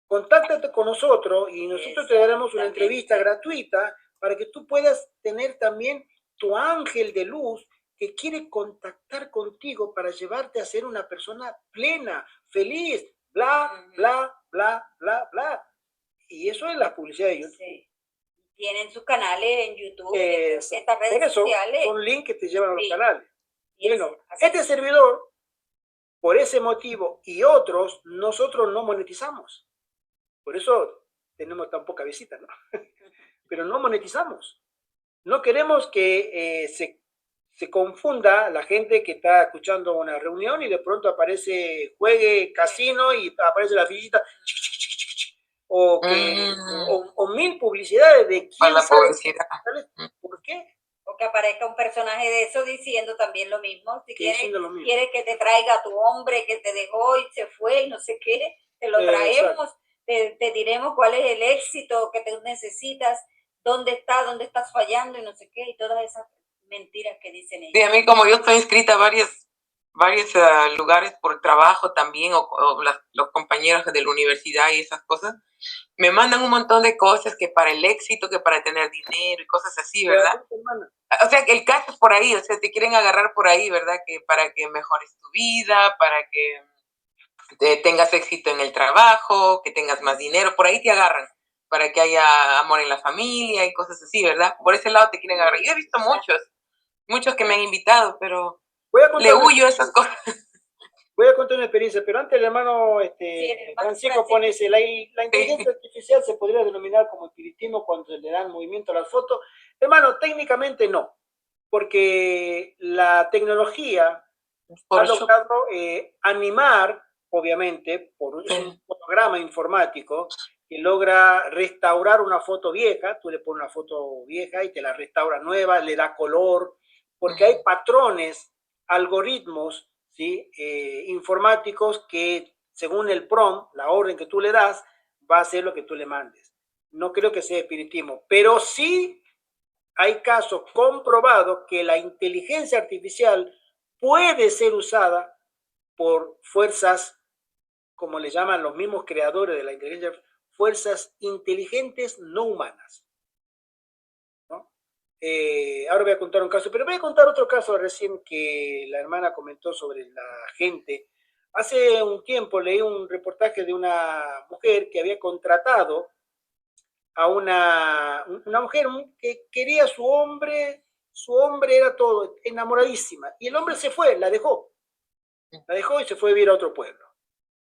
Contáctate con nosotros y nosotros te daremos una entrevista gratuita para que tú puedas tener también tu ángel de luz que quiere contactar contigo para llevarte a ser una persona plena, feliz, bla, bla, bla, bla, bla. Y eso es la publicidad de YouTube. Sí. Tienen sus canales en YouTube, Por estas redes eso sociales. son links que te llevan a los Sí. canales. Y Bueno, así este servidor, por ese motivo y otros, nosotros no monetizamos. Por eso tenemos tan poca visita, ¿no? Pero no monetizamos. No queremos que se confunda la gente que está escuchando una reunión y de pronto aparece juegue casino y aparece la fichita o que o mil publicidades de Para quién la sabe. publicidad. ¿Por qué? O que aparezca un personaje de eso diciendo también lo mismo. Si Diciendo lo mismo. quieres que te traiga a tu hombre que te dejó y se fue y no sé qué, te lo traemos, te diremos cuál es el éxito que tú necesitas, dónde estás fallando y no sé qué, y todas esas mentiras que dicen ellos. Sí, a mí como yo estoy inscrita a varios lugares por trabajo también, o los compañeros de la universidad y esas cosas, me mandan un montón de cosas que para el éxito, que para tener dinero y cosas así, ¿verdad? O sea, que el caso es por ahí, o sea, te quieren agarrar por ahí, ¿verdad? Que para que mejores tu vida, para que tengas éxito en el trabajo, que tengas más dinero, por ahí te agarran, para que haya amor en la familia y cosas así, ¿verdad? Por ese lado te quieren agarrar. Yo he visto muchos que me han invitado, pero le huyo a esas cosas. Voy a contar una experiencia, pero antes el hermano Francisco pone, la inteligencia artificial se podría denominar como espiritismo cuando se le dan movimiento a las fotos. Hermano, técnicamente no, porque la tecnología ha logrado animar, obviamente, es un programa informático que logra restaurar una foto vieja, tú le pones una foto vieja y te la restaura nueva, le da color, porque hay patrones, algoritmos, ¿sí? Informáticos que según el prompt, la orden que tú le das, va a hacer lo que tú le mandes. No creo que sea espiritismo, pero sí hay casos comprobados que la inteligencia artificial puede ser usada por fuerzas, como le llaman los mismos creadores de la inteligencia, fuerzas inteligentes no humanas. ¿No? Ahora voy a contar un caso, pero voy a contar otro caso recién que la hermana comentó sobre la gente. Hace un tiempo leí un reportaje de una mujer que había contratado a una mujer que quería a su hombre era todo, enamoradísima, y el hombre se fue, la dejó y se fue a vivir a otro pueblo,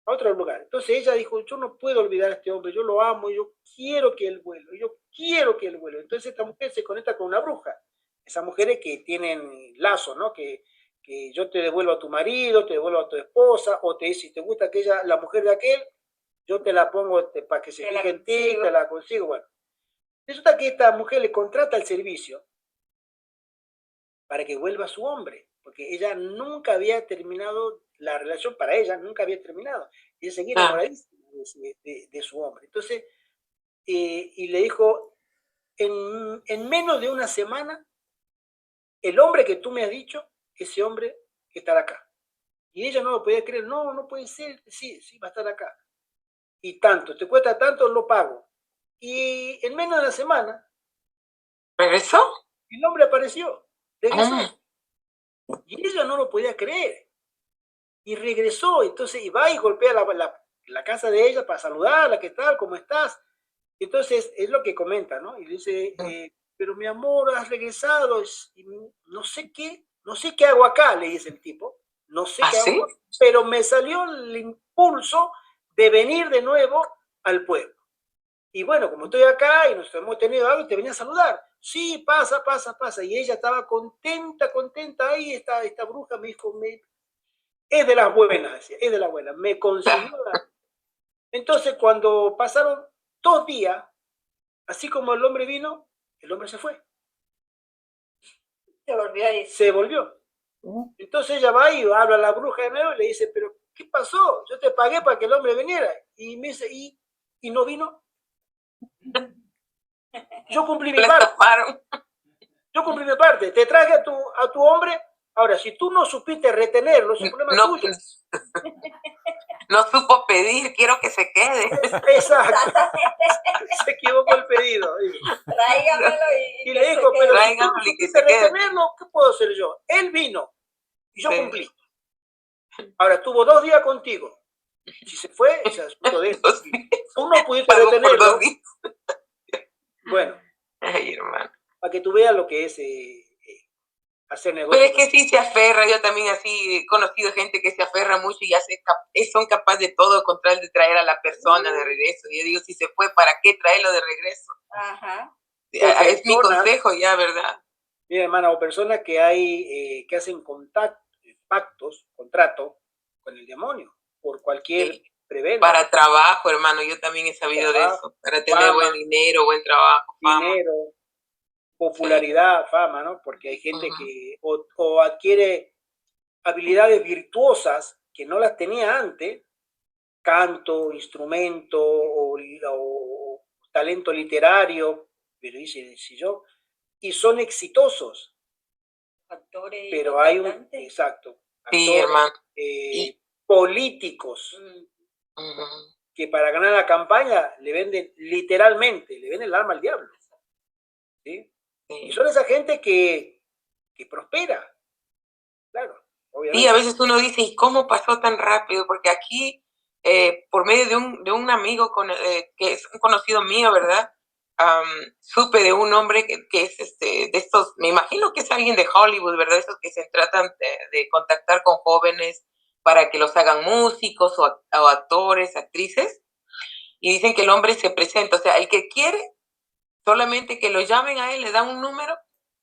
a otro lugar. Entonces ella dijo, yo no puedo olvidar a este hombre, yo lo amo, yo quiero que él vuelva, yo quiero que él vuelva. Entonces esta mujer se conecta con una bruja, esas mujeres que tienen lazos, ¿no? Que yo te devuelvo a tu marido, te devuelvo a tu esposa, o te dice, si te gusta aquella, la mujer de aquel, yo te la pongo para que se fije en ti, te la consigo, bueno. Resulta que esta mujer le contrata el servicio para que vuelva a su hombre, porque ella nunca había terminado, la relación para ella nunca había terminado, y ella seguía enamoradísima de su hombre. Entonces, y le dijo, en menos de una semana, el hombre que tú me has dicho, ese hombre estará acá. Y ella no lo podía creer, no, no puede ser, sí, va a estar acá. Y tanto, te cuesta tanto, lo pago. Y en menos de una semana, ¿regresó? El hombre apareció, regresó. Y ella no lo podía creer. Y regresó, entonces, y va y golpea la casa de ella para saludarla, ¿qué tal? ¿Cómo estás? Entonces, es lo que comenta, ¿no? Y dice, pero mi amor, has regresado, y no sé qué hago acá, le dice el tipo, no sé qué hago, pero me salió el impulso de venir de nuevo al pueblo. Y bueno, como estoy acá y nos hemos tenido algo, te venía a saludar. Sí, pasa. Y ella estaba contenta. Ahí está esta bruja, me dijo, es de las buenas, decía, es de las buenas. Me consiguió la... Entonces, cuando pasaron 2 días, así como el hombre vino, el hombre se fue, Se volvió a ir. se volvió. Entonces ella va y habla a la bruja de nuevo y le dice, pero ¿qué pasó? Yo te pagué para que el hombre viniera. Y me dice, ¿y no vino? Yo cumplí mi Le parte. taparon. Yo cumplí mi parte. Te traje a tu hombre. Ahora, si tú no supiste retenerlo, es un problema No, tuyo. no supo pedir, quiero que se quede. Exacto. Se equivocó el pedido. Tráigamelo Y le dijo, pero si tú no Tráigamelo y que supiste se quede. retenerlo, ¿qué puedo hacer yo? Él vino y yo Sí. cumplí. Ahora, estuvo 2 días contigo. Si se fue, es asunto de él. Dos Tú no pudiste Pagó por retenerlo. 2 días. Bueno, Ay, hermano. para que tú veas lo que es hacer Pero negocio. es que sí se aferra, yo también así he conocido gente que se aferra mucho y ya son capaces de todo con tal de traer a la persona de regreso. Yo digo, si se fue, ¿para qué traerlo de regreso? Ajá. Es mi personas- consejo ya, ¿verdad? Mira, hermana, o personas que hay que hacen pactos, contrato con el demonio por cualquier Sí. prebenda. Para trabajo, hermano, yo también he sabido de Trabajo, eso. Para tener fama, buen dinero, buen trabajo, fama. dinero, popularidad, fama, ¿no? Porque hay gente que o adquiere habilidades virtuosas que no las tenía antes, canto, instrumento o talento literario, pero dice, si yo, y son exitosos, Actores y pero los hay cantantes. exacto, Sí, actores, hermano. políticos, Ujú. que para ganar la campaña le venden literalmente, le venden el alma al diablo, ¿sí? Y Sí. son esa gente que prospera, claro, Sí, obviamente. a veces uno dice, ¿y cómo pasó tan rápido? Porque aquí, por medio de un amigo que es un conocido mío, ¿verdad? Supe de un hombre que es de estos, me imagino que es alguien de Hollywood, ¿verdad? Esos que se tratan de contactar con jóvenes para que los hagan músicos o actores, actrices, y dicen que el hombre se presenta, o sea, el que quiere, solamente que lo llamen a él, le dan un número,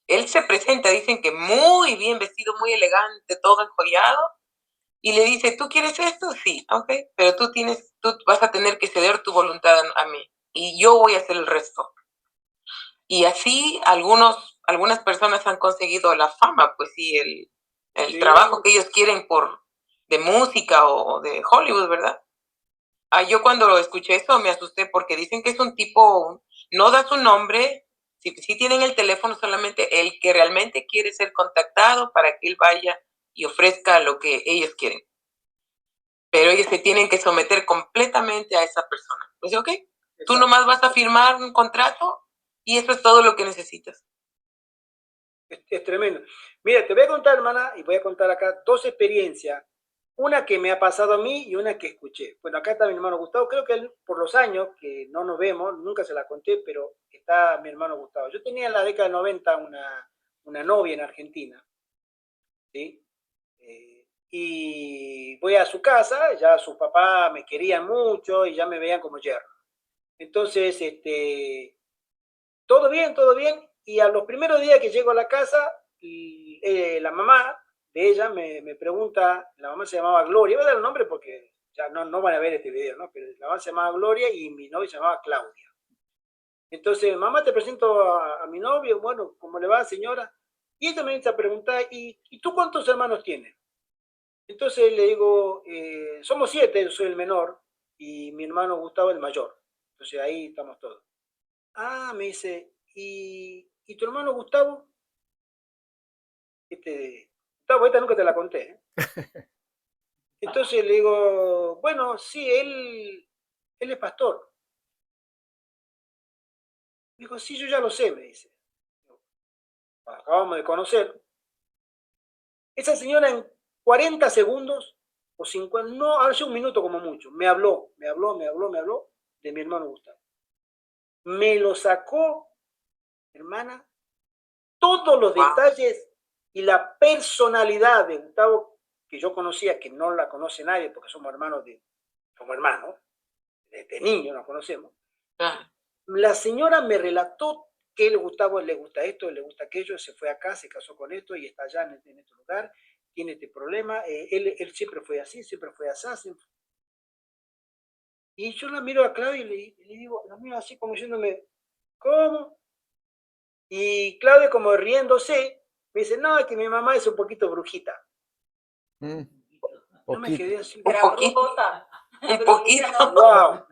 él se presenta, dicen que muy bien vestido, muy elegante, todo enjollado, y le dice, ¿tú quieres esto? Sí, ok, pero tú vas a tener que ceder tu voluntad a mí, y yo voy a hacer el resto. Y así algunas personas han conseguido la fama, pues sí, el Sí. trabajo que ellos quieren de música o de Hollywood, ¿verdad? Yo cuando escuché eso me asusté porque dicen que es un tipo, no da su nombre, sí tienen el teléfono solamente el que realmente quiere ser contactado para que él vaya y ofrezca lo que ellos quieren. Pero ellos se tienen que someter completamente a esa persona. Pues ok, tú nomás vas a firmar un contrato y eso es todo lo que necesitas. Es tremendo. Mira, te voy a contar, hermana, y voy a contar acá 2 experiencias. Una que me ha pasado a mí y una que escuché. Bueno, acá está mi hermano Gustavo. Creo que él, por los años que no nos vemos, nunca se la conté, pero está mi hermano Gustavo. Yo tenía en la década de 90 una novia en Argentina, ¿sí? Y voy a su casa, ya sus papás me querían mucho y ya me veían como yerno. Entonces, todo bien, todo bien. Y a los primeros días que llego a la casa, la mamá de ella me pregunta, la mamá se llamaba Gloria, voy a dar el nombre porque ya no van a ver este video, ¿no? Pero la mamá se llamaba Gloria y mi novia se llamaba Claudia. Entonces, mamá, te presento a mi novio, bueno, ¿cómo le va, señora? Y ella me empieza a preguntar, ¿y tú cuántos hermanos tienes? Entonces le digo, somos 7, yo soy el menor y mi hermano Gustavo el mayor. Entonces ahí estamos todos. Ah, me dice, ¿y tu hermano Gustavo? Gustavo, esta nunca te la conté, ¿eh? Entonces le digo, bueno, sí, él es pastor. Me dijo, sí, yo ya lo sé, me dice. Acabamos de conocer. Esa señora en 40 segundos o 50, no, hace un minuto como mucho, me habló de mi hermano Gustavo. Me lo sacó, hermana, todos los detalles y la personalidad de Gustavo, que yo conocía, que no la conoce nadie porque somos hermanos, desde niños nos conocemos. La señora me relató que Gustavo le gusta esto, le gusta aquello, se fue acá, se casó con esto y está allá en este lugar, tiene este problema, él siempre fue así, siempre fue así. Y yo la miro a Claudia y le digo, la miro así como diciéndome, ¿cómo? Y Claudia como riéndose, me dice, no, es que mi mamá es un poquito brujita. Mm, Yo me poquito. quedé así. Un Era poquito. brujota. Un Brujita poquito. no. Wow.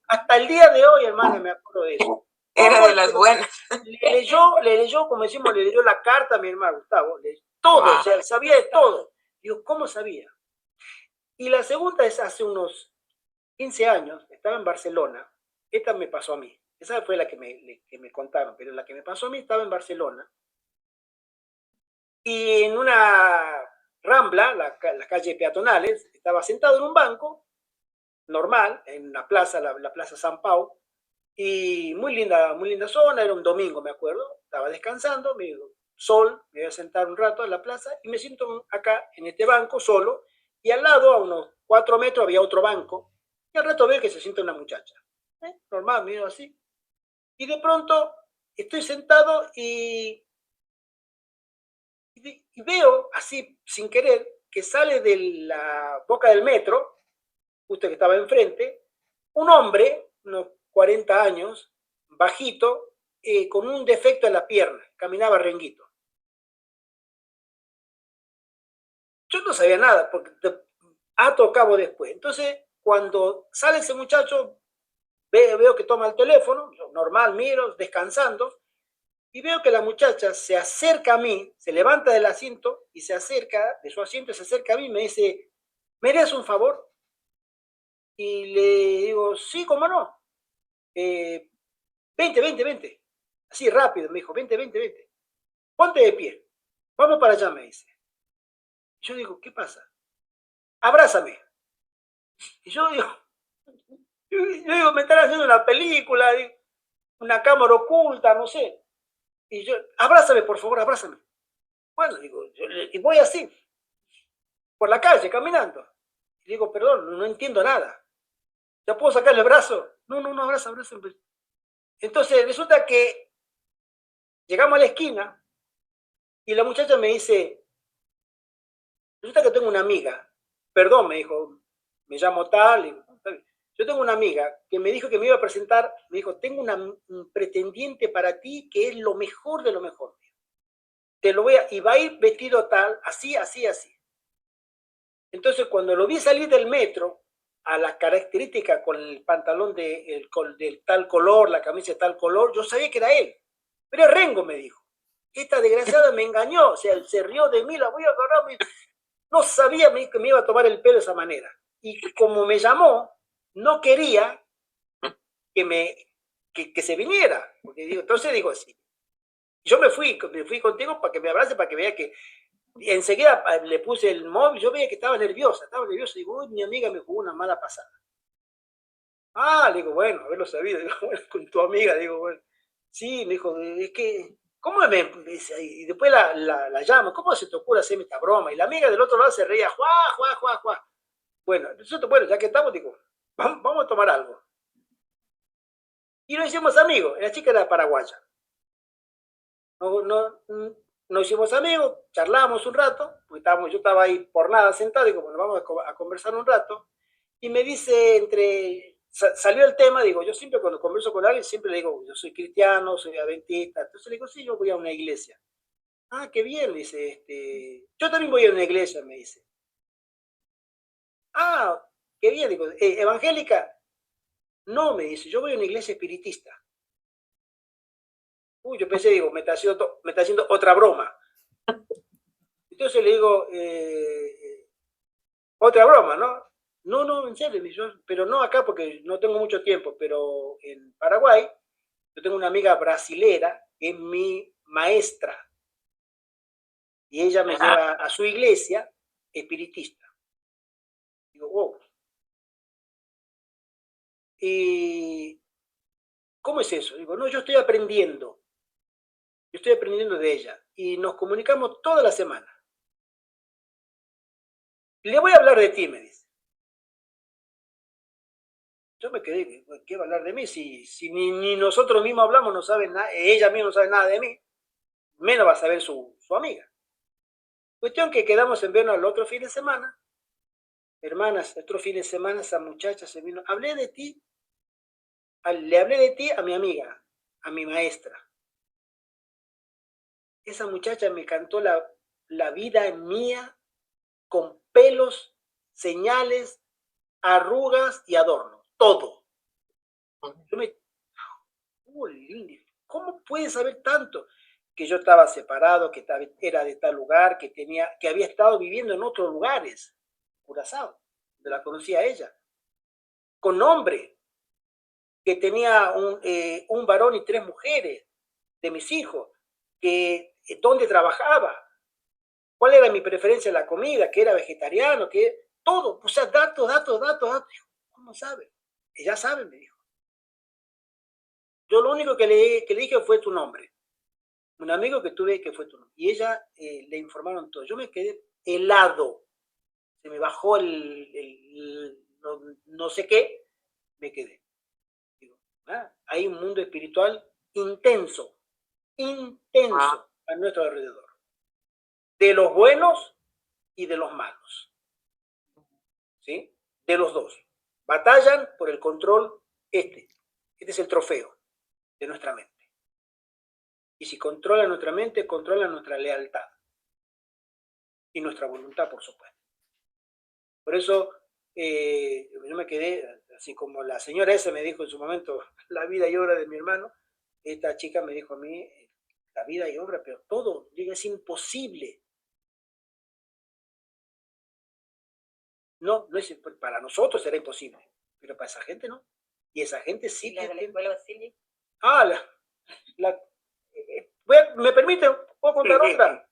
Hasta el día de hoy, hermano, me acuerdo de eso. Era ¿Cómo de es las que buenas. le leyó, como decimos, le leyó la carta a mi hermano Gustavo? Todo, Wow. o sea, sabía de todo. Digo, ¿cómo sabía? Y la segunda es hace unos 15 años, estaba en Barcelona. Esta me pasó a mí. Esa fue la que me contaron, pero la que me pasó a mí estaba en Barcelona. Y en una rambla, la calle peatonales, estaba sentado en un banco, normal, en la plaza, la plaza San Pau, y muy linda zona, era un domingo, me acuerdo, estaba descansando, me dijo, sol, me voy a sentar un rato en la plaza, y me siento acá, en este banco, solo, y al lado, a unos 4 metros, había otro banco, y al rato veo que se sienta una muchacha. Normal, me digo así. Y de pronto, estoy sentado y veo, así, sin querer, que sale de la boca del metro, justo que estaba enfrente, un hombre, unos 40 años, bajito, con un defecto en la pierna, caminaba renguito. Yo no sabía nada, porque ato cabo después. Entonces, cuando sale ese muchacho, veo que toma el teléfono, normal, miro, descansando, y veo que la muchacha se acerca a mí, se levanta del asiento y se acerca, de su asiento se acerca a mí y me dice, ¿me harías un favor? Y le digo, sí, cómo no. Eh, vente. Así rápido, me dijo, vente. Ponte de pie. Vamos para allá, me dice. Y yo digo, ¿qué pasa? Abrázame. Y yo digo, me están haciendo una película, una cámara oculta, no sé. Y yo, abrázame, por favor, abrázame. Bueno, digo, y voy así, por la calle, caminando. Y digo, perdón, no entiendo nada. ¿Ya puedo sacarle el brazo? No, abrázame. Entonces, resulta que llegamos a la esquina y la muchacha me dice, resulta que tengo una amiga, perdón, me dijo, me llamo tal, y, yo tengo una amiga que me dijo que me iba a presentar, me dijo, tengo un pretendiente para ti que es lo mejor de lo mejor. Te lo y va a ir vestido tal, así. Entonces, cuando lo vi salir del metro, a las características con el pantalón de tal color, la camisa de tal color, yo sabía que era él. Pero Rengo me dijo, esta desgraciada me engañó, o sea, se rió de mí, la voy a agarrar, no sabía que me iba a tomar el pelo de esa manera. Y como me llamó, no quería que se viniera. Porque digo, entonces digo, sí. Yo me fui contigo para que me abrace, para que vea que... Y enseguida le puse el móvil, yo veía que estaba nerviosa. Digo, uy, mi amiga me jugó una mala pasada. Ah, le digo, bueno, haberlo sabido. Digo, bueno, con tu amiga, digo, bueno. Sí, me dijo, es que, ¿cómo me dice? Y después la llamo, ¿cómo se te ocurre hacerme esta broma? Y la amiga del otro lado se reía, juá. Bueno, nosotros, bueno, ya que estamos, digo, vamos a tomar algo. Y nos hicimos amigos, la chica era paraguaya. Nos hicimos amigos, charlamos un rato, porque yo estaba ahí por nada sentado, digo, bueno, vamos a conversar un rato. Y me dice, salió el tema, digo, yo siempre cuando converso con alguien, siempre le digo, yo soy cristiano, soy adventista. Entonces le digo, sí, yo voy a una iglesia. Ah, qué bien, dice, yo también voy a una iglesia, me dice. Ah, qué bien, digo, evangélica. No, me dice, yo voy a una iglesia espiritista. Uy, yo pensé, digo, me está haciendo otra broma. Entonces le digo, otra broma, ¿no? No, en serio, pero no acá porque no tengo mucho tiempo, pero en Paraguay yo tengo una amiga brasilera que es mi maestra y ella me lleva a su iglesia espiritista. Digo, wow. ¿Y cómo es eso? Digo, no, yo estoy aprendiendo de ella y nos comunicamos toda la semana. Le voy a hablar de ti, me dice. Yo me quedé, ¿qué va a hablar de mí? Si ni nosotros mismos hablamos, no sabe nada, ella misma no sabe nada de mí, menos va a saber su amiga. Cuestión que quedamos en vernos el otro fin de semana Hermanas, otro fin de semana esa muchacha se vino. Hablé de ti, le hablé de ti a mi amiga, a mi maestra. Esa muchacha me cantó la vida mía con pelos, señales, arrugas y adornos. Todo. Yo me... Oh, Lindy, ¿cómo puedes saber tanto? Que yo estaba separado, que era de tal lugar, que había estado viviendo en otros lugares, Curazao, donde la conocía a ella, con nombre, que tenía un varón y 3 mujeres de mis hijos, que dónde trabajaba, cuál era mi preferencia en la comida, que era vegetariano, que todo, o sea, datos. ¿Cómo sabe? Ella sabe, me dijo. Yo lo único que le dije fue tu nombre. Un amigo que tuve que fue tu nombre. Y ella le informaron todo. Yo me quedé helado. Se me bajó no sé qué, me quedé. Digo, hay un mundo espiritual intenso a nuestro alrededor. De los buenos y de los malos. ¿Sí? De los dos. Batallan por el control este. Este es el trofeo de nuestra mente. Y si controla nuestra mente, controla nuestra lealtad. Y nuestra voluntad, por supuesto. Por eso yo me quedé, así como la señora esa me dijo en su momento, la vida y obra de mi hermano, esta chica me dijo a mí, la vida y obra, pero todo, digo, es imposible. No es, para nosotros será imposible, pero para esa gente no. Y esa gente sí. ¿Y la de la escuela Basilio? ¿Me permite? ¿Puedo contar otra?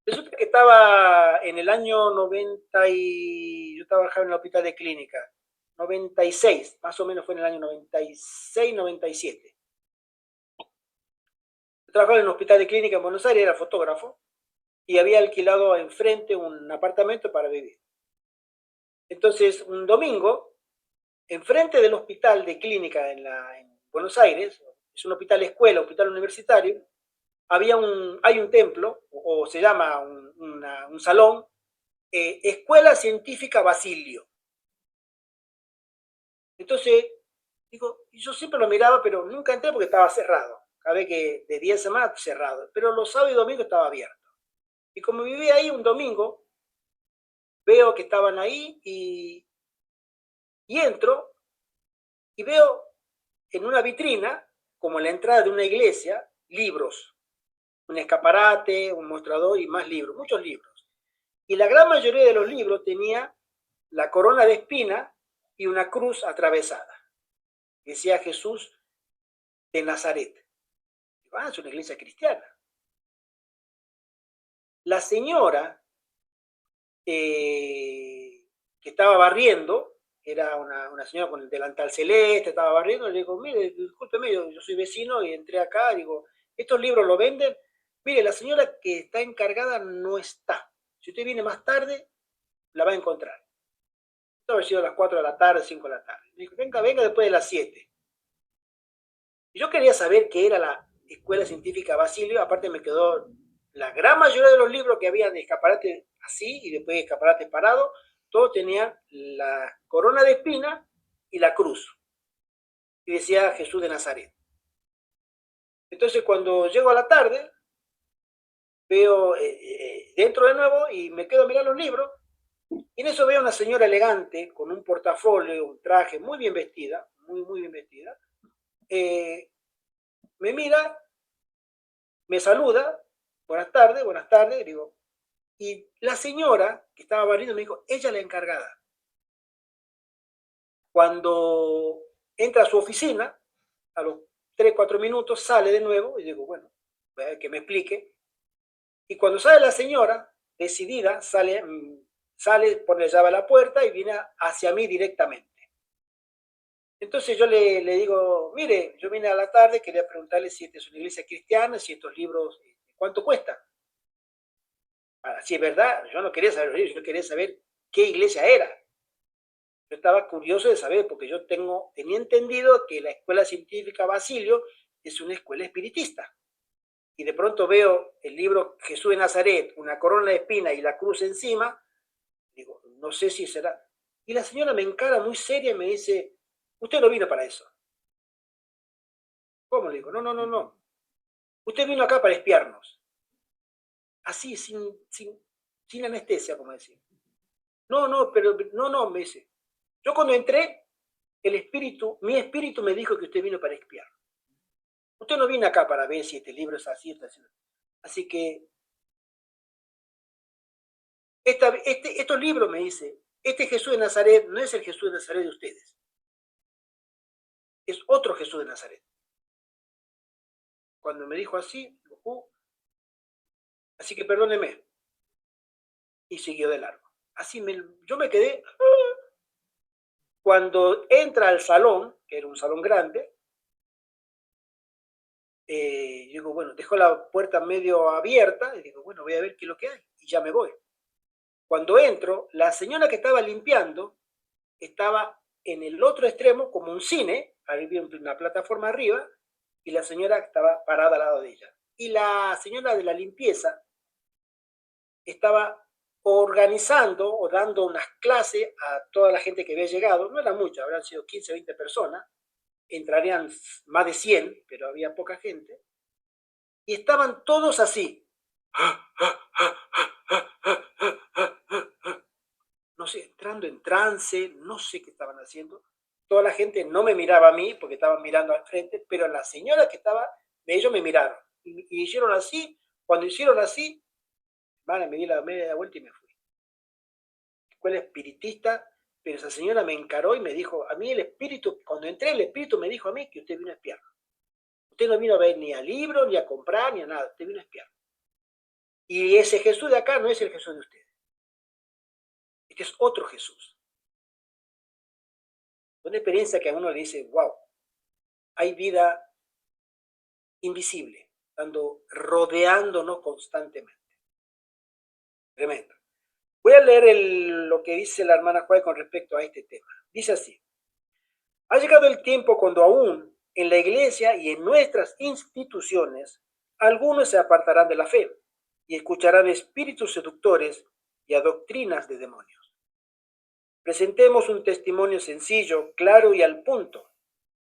Resulta que estaba en el año 90 yo trabajaba en el hospital de clínica, 96, más o menos fue en el año 96, 97. Yo trabajaba en un hospital de clínica en Buenos Aires, era fotógrafo, y había alquilado enfrente un apartamento para vivir. Entonces, un domingo, enfrente del hospital de clínica en Buenos Aires, es un hospital escuela, hospital universitario, hay un templo, o se llama un salón, Escuela Científica Basilio. Entonces, digo, yo siempre lo miraba, pero nunca entré porque estaba cerrado. Cada vez que de 10 semanas cerrado, pero los sábados y domingos estaba abierto. Y como vivía ahí un domingo, veo que estaban ahí y entro y veo en una vitrina, como en la entrada de una iglesia, libros. Un escaparate, un mostrador y más libros, muchos libros. Y la gran mayoría de los libros tenía la corona de espina y una cruz atravesada. Decía Jesús de Nazaret. Es una iglesia cristiana. La señora que estaba barriendo, era una señora con el delantal celeste, estaba barriendo, le digo, mire, discúlpeme, yo soy vecino y entré acá, digo, ¿estos libros lo venden? Mire, la señora que está encargada no está. Si usted viene más tarde, la va a encontrar. Esto haber sido a las 4 de la tarde, 5 de la tarde. Me dijo, venga después de las 7. Y yo quería saber qué era la Escuela Científica Basilio, aparte me quedó la gran mayoría de los libros que había de escaparate así y después de escaparate parado, todos tenían la corona de espina y la cruz. Y decía Jesús de Nazaret. Entonces cuando llego a la tarde, veo dentro de nuevo y me quedo a mirar los libros. Y en eso veo a una señora elegante con un portafolio, un traje, muy bien vestida, muy bien vestida. Me mira, me saluda, buenas tardes, digo. Y la señora que estaba barriendo me dijo, ella es la encargada. Cuando entra a su oficina, a los 3, 4 minutos, sale de nuevo y digo, bueno, voy a ver que me explique. Y cuando sale la señora, decidida, sale, pone la llave a la puerta y viene hacia mí directamente. Entonces yo le digo, mire, yo vine a la tarde, quería preguntarle si esta es una iglesia cristiana, si estos libros, ¿cuánto cuestan? Si es verdad, yo no quería saber, yo quería saber qué iglesia era. Yo estaba curioso de saber, porque yo tenía entendido que la Escuela Científica Basilio es una escuela espiritista. Y de pronto veo el libro Jesús de Nazaret, una corona de espina y la cruz encima, digo, no sé si será. Y la señora me encara muy seria y me dice, usted no vino para eso. ¿Cómo? Le digo, no, no, no, no. Usted vino acá para espiarnos. Así, sin anestesia, como decir. No, no, pero no, no, me dice. Yo cuando entré, mi espíritu me dijo que usted vino para espiar. Usted no vino acá para ver si este libro es así, está así. Así que, estos libros, me dice, este Jesús de Nazaret no es el Jesús de Nazaret de ustedes. Es otro Jesús de Nazaret. Cuando me dijo así, digo, así que perdóneme. Y siguió de largo. Yo me quedé. Cuando entra al salón, que era un salón grande, digo, bueno, dejó la puerta medio abierta, y digo, bueno, voy a ver qué es lo que hay, y ya me voy. Cuando entro, la señora que estaba limpiando estaba en el otro extremo, como un cine, había una plataforma arriba, y la señora estaba parada al lado de ella. Y la señora de la limpieza estaba organizando o dando unas clases a toda la gente que había llegado, no era mucha, habrán sido 15 o 20 personas, entrarían más de 100, pero había poca gente, y estaban todos así. No sé, entrando en trance, no sé qué estaban haciendo. Toda la gente no me miraba a mí porque estaban mirando al frente, pero la señora que estaba, ellos me miraron. Y hicieron así, cuando hicieron así, me di la media vuelta y me fui. Escuela espiritista, pero esa señora me encaró y me dijo, a mí el espíritu, cuando entré el espíritu me dijo a mí que usted vino a espiar. Usted no vino a ver ni a libro, ni a comprar, ni a nada, usted vino a espiar. Y ese Jesús de acá no es el Jesús de ustedes. Este es otro Jesús. Una experiencia que a uno le dice, wow, hay vida invisible, rodeándonos constantemente. Tremendo. Voy a leer lo que dice la hermana Juárez con respecto a este tema. Dice así: ha llegado el tiempo cuando aún en la iglesia y en nuestras instituciones algunos se apartarán de la fe y escucharán espíritus seductores y a doctrinas de demonios. Presentemos un testimonio sencillo, claro y al punto,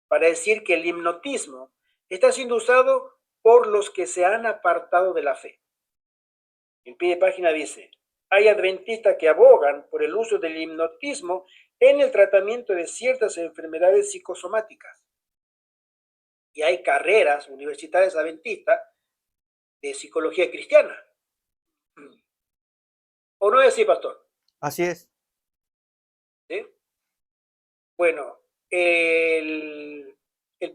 para decir que el hipnotismo está siendo usado por los que se han apartado de la fe. En pie de página dice, hay adventistas que abogan por el uso del hipnotismo en el tratamiento de ciertas enfermedades psicosomáticas. Y hay carreras universitarias adventistas de psicología cristiana. ¿O no es así, pastor? Así es. ¿Sí? Bueno, el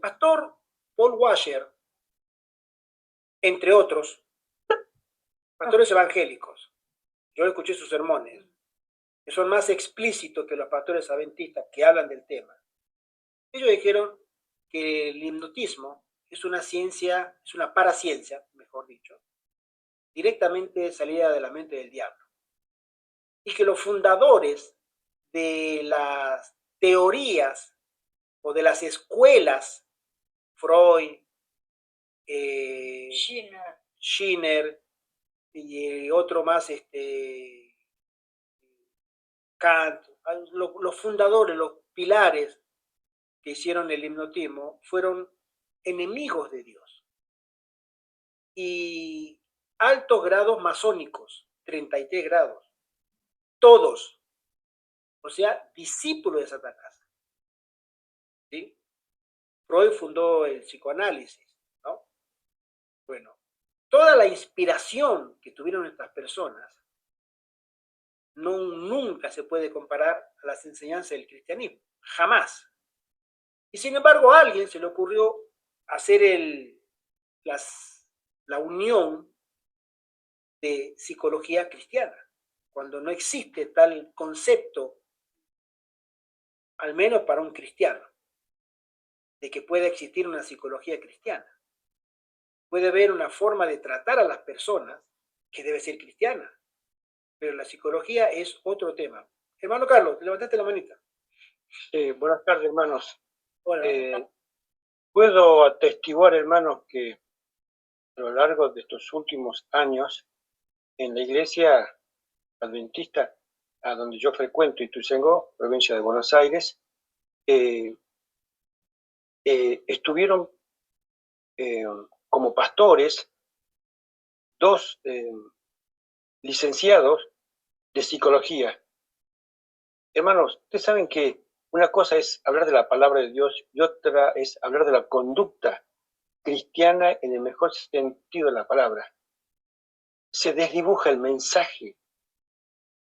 pastor Paul Washer, entre otros, pastores evangélicos, yo escuché sus sermones, que son más explícitos que los pastores adventistas que hablan del tema. Ellos dijeron que el hipnotismo es una ciencia, es una paraciencia, mejor dicho, directamente salida de la mente del diablo. Y que los fundadores de las teorías o de las escuelas, Freud, Schiller y otro más, Kant, los fundadores, los pilares que hicieron el hipnotismo fueron enemigos de Dios. Y altos grados masónicos, 33 grados, todos, o sea, discípulos de Satanás. ¿Sí? Freud fundó el psicoanálisis, ¿no? Bueno, toda la inspiración que tuvieron estas personas nunca se puede comparar a las enseñanzas del cristianismo, jamás. Y sin embargo a alguien se le ocurrió hacer la unión de psicología cristiana, cuando no existe tal concepto, al menos para un cristiano, de que pueda existir una psicología cristiana. Puede haber una forma de tratar a las personas que debe ser cristiana, pero la psicología es otro tema. Hermano Carlos, levantaste la manita. Buenas tardes, hermanos. Hola. Puedo atestiguar, hermanos, que a lo largo de estos últimos años, en la iglesia adventista a donde yo frecuento, Ituzaingó, provincia de Buenos Aires, estuvieron como pastores dos licenciados de psicología. Hermanos, ustedes saben que una cosa es hablar de la palabra de Dios y otra es hablar de la conducta cristiana en el mejor sentido de la palabra. Se desdibuja el mensaje,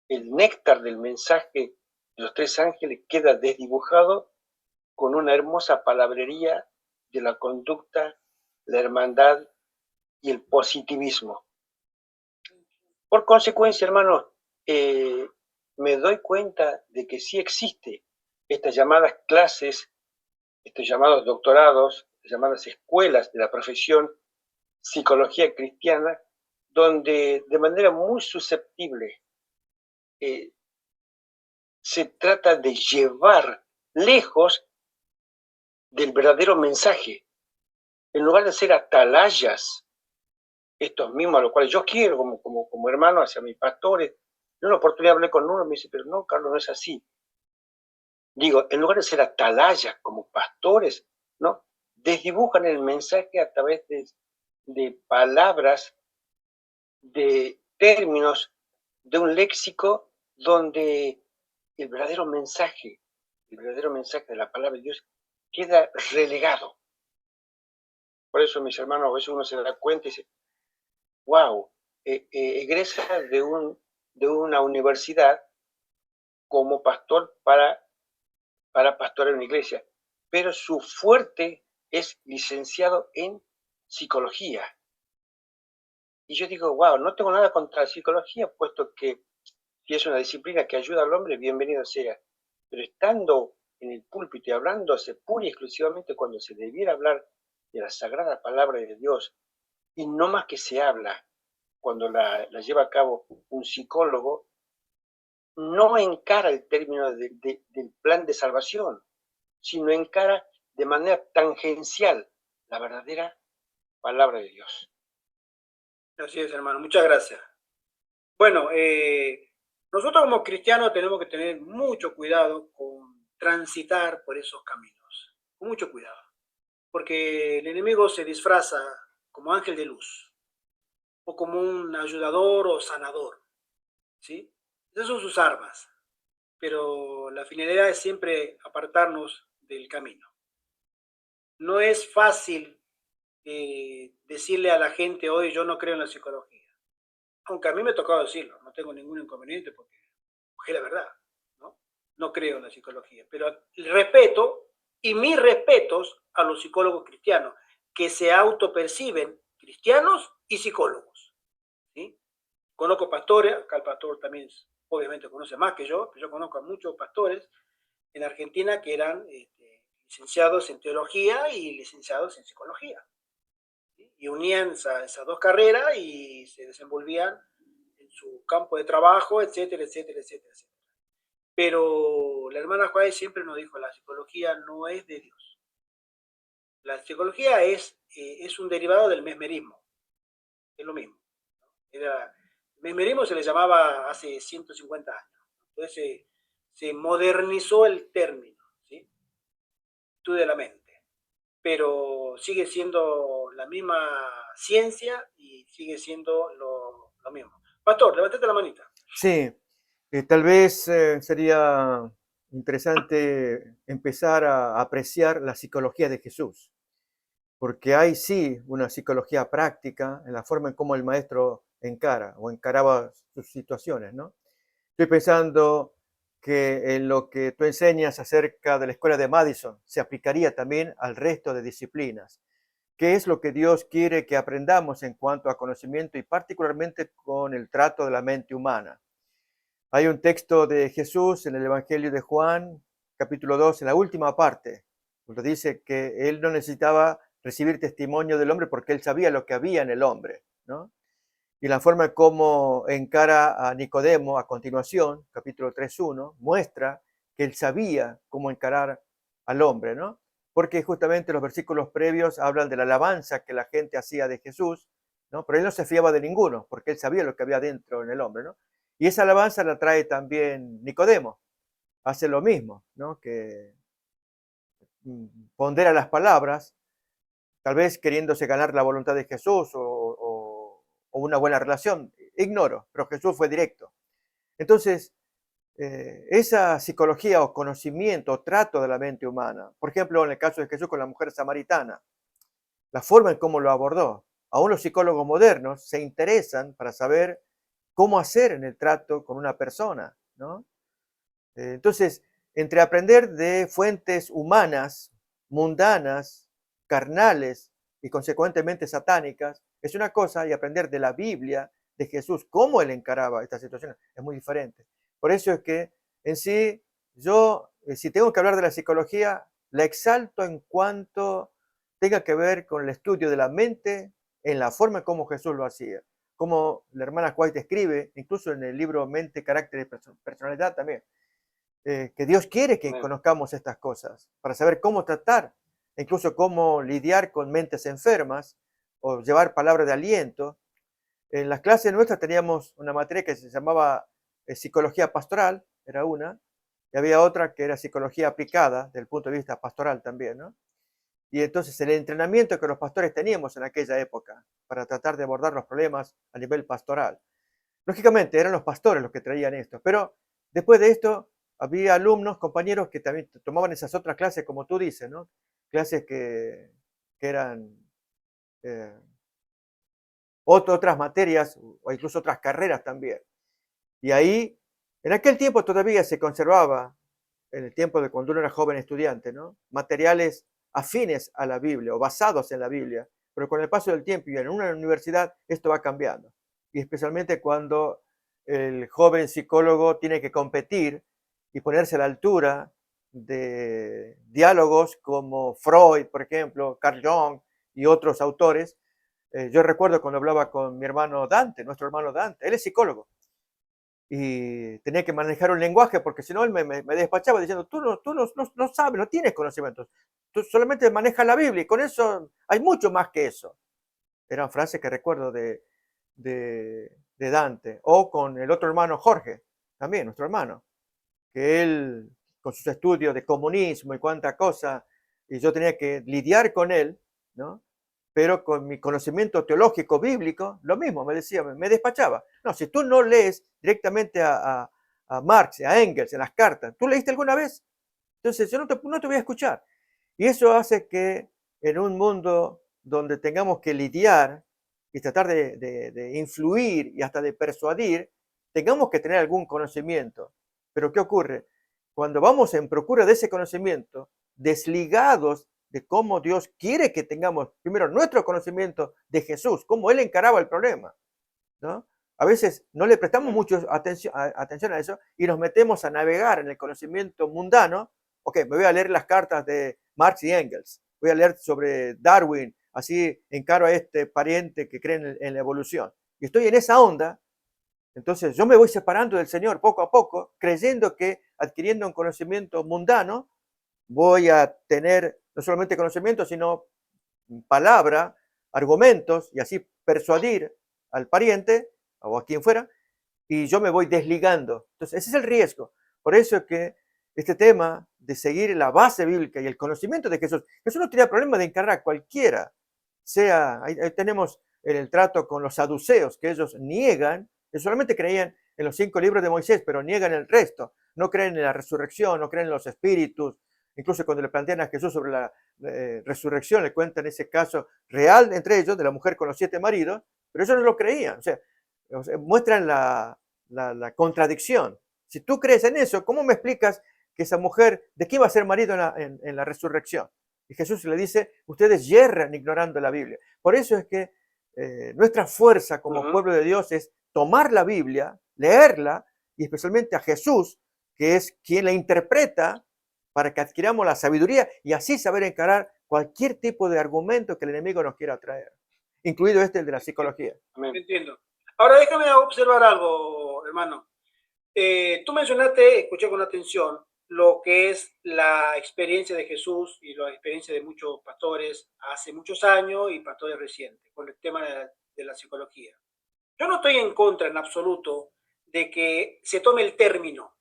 el néctar del mensaje de los tres ángeles queda desdibujado con una hermosa palabrería de la conducta, la hermandad y el positivismo. Por consecuencia, hermanos, me doy cuenta de que sí existe estas llamadas clases, estos llamados doctorados, estas llamadas escuelas de la profesión psicología cristiana, donde de manera muy susceptible se trata de llevar lejos del verdadero mensaje, en lugar de ser atalayas, estos mismos a los cuales yo quiero como hermano hacia mis pastores. En una oportunidad hablé con uno y me dice, pero no, Carlos, no es así. Digo, en lugar de ser atalayas como pastores, ¿no? Desdibujan el mensaje a través de palabras, de términos, de un léxico donde el verdadero mensaje de la palabra de Dios queda relegado. Por eso, mis hermanos, a veces uno se da cuenta y dice, wow, egresa de una universidad como pastor para pastorear una iglesia, pero su fuerte es licenciado en psicología. Y yo digo, wow, no tengo nada contra la psicología, puesto que si es una disciplina que ayuda al hombre, bienvenido sea. Pero estando en el púlpito y hablándose pura y exclusivamente cuando se debiera hablar de la sagrada palabra de Dios, y no más que se habla cuando la lleva a cabo un psicólogo, no encara el término del plan de salvación, sino encara de manera tangencial la verdadera palabra de Dios. Así es, hermano. Muchas gracias. Bueno, nosotros como cristianos tenemos que tener mucho cuidado con transitar por esos caminos. Con mucho cuidado. Porque el enemigo se disfraza como ángel de luz o como un ayudador o sanador, ¿sí? Esas son sus armas, pero la finalidad es siempre apartarnos del camino. No es fácil decirle a la gente hoy yo no creo en la psicología, aunque a mí me ha tocado decirlo, no tengo ningún inconveniente porque es la verdad, ¿no? No creo en la psicología, pero respeto y mis respetos a los psicólogos cristianos que se autoperciben cristianos y psicólogos, ¿sí? Conozco pastores, acá el pastor también obviamente conoce más que yo, pero yo conozco a muchos pastores en Argentina que eran licenciados en teología y licenciados en psicología, ¿sí? Y unían esas dos carreras y se desenvolvían en su campo de trabajo, etcétera, etcétera, etcétera, etcétera. Pero la hermana Juárez siempre nos dijo, la psicología no es de Dios. La psicología es un derivado del mesmerismo, es lo mismo. Mesmerismo se le llamaba hace 150 años. Entonces se modernizó el término, ¿sí? Estudio de la mente. Pero sigue siendo la misma ciencia y sigue siendo lo mismo. Pastor, levántate la manita. Sí, tal vez sería interesante empezar a apreciar la psicología de Jesús, porque hay sí una psicología práctica en la forma en cómo el maestro encara o encaraba sus situaciones, ¿no? Estoy pensando que en lo que tú enseñas acerca de la escuela de Madison se aplicaría también al resto de disciplinas. ¿Qué es lo que Dios quiere que aprendamos en cuanto a conocimiento y particularmente con el trato de la mente humana? Hay un texto de Jesús en el Evangelio de Juan, capítulo 2, en la última parte, donde dice que él no necesitaba recibir testimonio del hombre porque él sabía lo que había en el hombre, ¿no? Y la forma como encara a Nicodemo a continuación, capítulo 3.1, muestra que él sabía cómo encarar al hombre, ¿no? Porque justamente los versículos previos hablan de la alabanza que la gente hacía de Jesús, ¿no? Pero él no se fiaba de ninguno, porque él sabía lo que había dentro en el hombre, ¿no? Y esa alabanza la trae también Nicodemo, hace lo mismo, ¿no? Que pondera las palabras, tal vez queriéndose ganar la voluntad de Jesús o una buena relación, ignoro, pero Jesús fue directo. Entonces, esa psicología o conocimiento o trato de la mente humana, por ejemplo, en el caso de Jesús con la mujer samaritana, la forma en cómo lo abordó, aún los psicólogos modernos se interesan para saber cómo hacer en el trato con una persona, ¿no? Entonces, entre aprender de fuentes humanas, mundanas, carnales y consecuentemente satánicas, es una cosa, y aprender de la Biblia, de Jesús, cómo él encaraba esta situación, es muy diferente. Por eso es que en sí, yo, si tengo que hablar de la psicología, la exalto en cuanto tenga que ver con el estudio de la mente en la forma en cómo Jesús lo hacía. Como la hermana White escribe, incluso en el libro Mente, Carácter y Personalidad también, que Dios quiere que conozcamos estas cosas para saber cómo tratar, incluso cómo lidiar con mentes enfermas o llevar palabras de aliento. En las clases nuestras teníamos una materia que se llamaba psicología pastoral, era una, y había otra que era psicología aplicada desde el punto de vista pastoral también, ¿no? Y entonces el entrenamiento que los pastores teníamos en aquella época para tratar de abordar los problemas a nivel pastoral. Lógicamente eran los pastores los que traían esto, pero después de esto había alumnos, compañeros que también tomaban esas otras clases, como tú dices, ¿no? Clases que eran otras materias o incluso otras carreras también. Y ahí, en aquel tiempo todavía se conservaba, en el tiempo de cuando uno era joven estudiante, ¿no? Materiales afines a la Biblia o basados en la Biblia, pero con el paso del tiempo y en una universidad esto va cambiando. Y especialmente cuando el joven psicólogo tiene que competir y ponerse a la altura de diálogos como Freud, por ejemplo, Carl Jung y otros autores. Yo recuerdo cuando hablaba con mi hermano Dante, nuestro hermano Dante, él es psicólogo, y tenía que manejar un lenguaje porque si no él me despachaba diciendo, tú no sabes, no tienes conocimientos, tú solamente manejas la Biblia y con eso hay mucho más que eso. Eran frases que recuerdo de Dante, o con el otro hermano Jorge, también nuestro hermano, que él con sus estudios de comunismo y cuánta cosa, y yo tenía que lidiar con él, ¿no? Pero con mi conocimiento teológico bíblico, lo mismo, me decía, me despachaba. No, si tú no lees directamente a Marx, a Engels en las cartas, ¿tú leíste alguna vez? Entonces yo no te voy a escuchar. Y eso hace que en un mundo donde tengamos que lidiar y tratar de influir y hasta de persuadir, tengamos que tener algún conocimiento. Pero ¿qué ocurre? Cuando vamos en procura de ese conocimiento, desligados de cómo Dios quiere que tengamos primero nuestro conocimiento de Jesús, cómo Él encaraba el problema, ¿no? A veces no le prestamos mucho atención a eso y nos metemos a navegar en el conocimiento mundano. Ok, me voy a leer las cartas de Marx y Engels, voy a leer sobre Darwin, así encaro a este pariente que cree en la evolución. Y estoy en esa onda, entonces yo me voy separando del Señor poco a poco, creyendo que adquiriendo un conocimiento mundano, voy a tener no solamente conocimiento, sino palabra, argumentos, y así persuadir al pariente o a quien fuera, y yo me voy desligando. Entonces, ese es el riesgo. Por eso es que este tema de seguir la base bíblica y el conocimiento de Jesús, Jesús no tenía problema de encargar a cualquiera. Ahí tenemos el trato con los saduceos, que ellos niegan, que solamente creían en los 5 libros de Moisés, pero niegan el resto. No creen en la resurrección, no creen en los espíritus. Incluso cuando le plantean a Jesús sobre la resurrección, le cuentan ese caso real entre ellos, de la mujer con los 7 maridos, pero ellos no lo creían. O sea muestran la contradicción. Si tú crees en eso, ¿cómo me explicas que esa mujer, de qué iba a ser marido en la resurrección? Y Jesús le dice, ustedes yerran ignorando la Biblia. Por eso es que nuestra fuerza como pueblo de Dios es tomar la Biblia, leerla, y especialmente a Jesús, que es quien la interpreta para que adquiramos la sabiduría y así saber encarar cualquier tipo de argumento que el enemigo nos quiera traer, incluido el de la psicología. Entiendo. Ahora déjame observar algo, hermano. Tú mencionaste, escuché con atención, lo que es la experiencia de Jesús y la experiencia de muchos pastores hace muchos años y pastores recientes con el tema de la psicología. Yo no estoy en contra en absoluto de que se tome el término,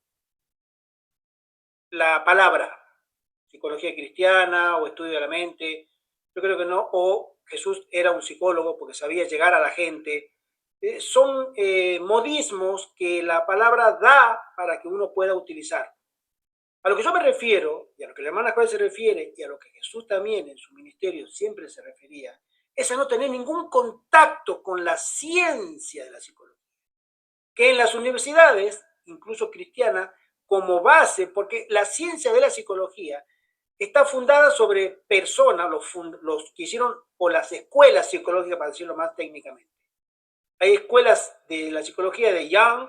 la palabra, psicología cristiana o estudio de la mente. Yo creo que no, o Jesús era un psicólogo porque sabía llegar a la gente. Son modismos que la palabra da para que uno pueda utilizar. A lo que yo me refiero, y a lo que la hermana Juárez se refiere, y a lo que Jesús también en su ministerio siempre se refería, es a no tener ningún contacto con la ciencia de la psicología. Que en las universidades, incluso cristianas, como base, porque la ciencia de la psicología está fundada sobre personas, los que hicieron, o las escuelas psicológicas, para decirlo más técnicamente. Hay escuelas de la psicología de Jung,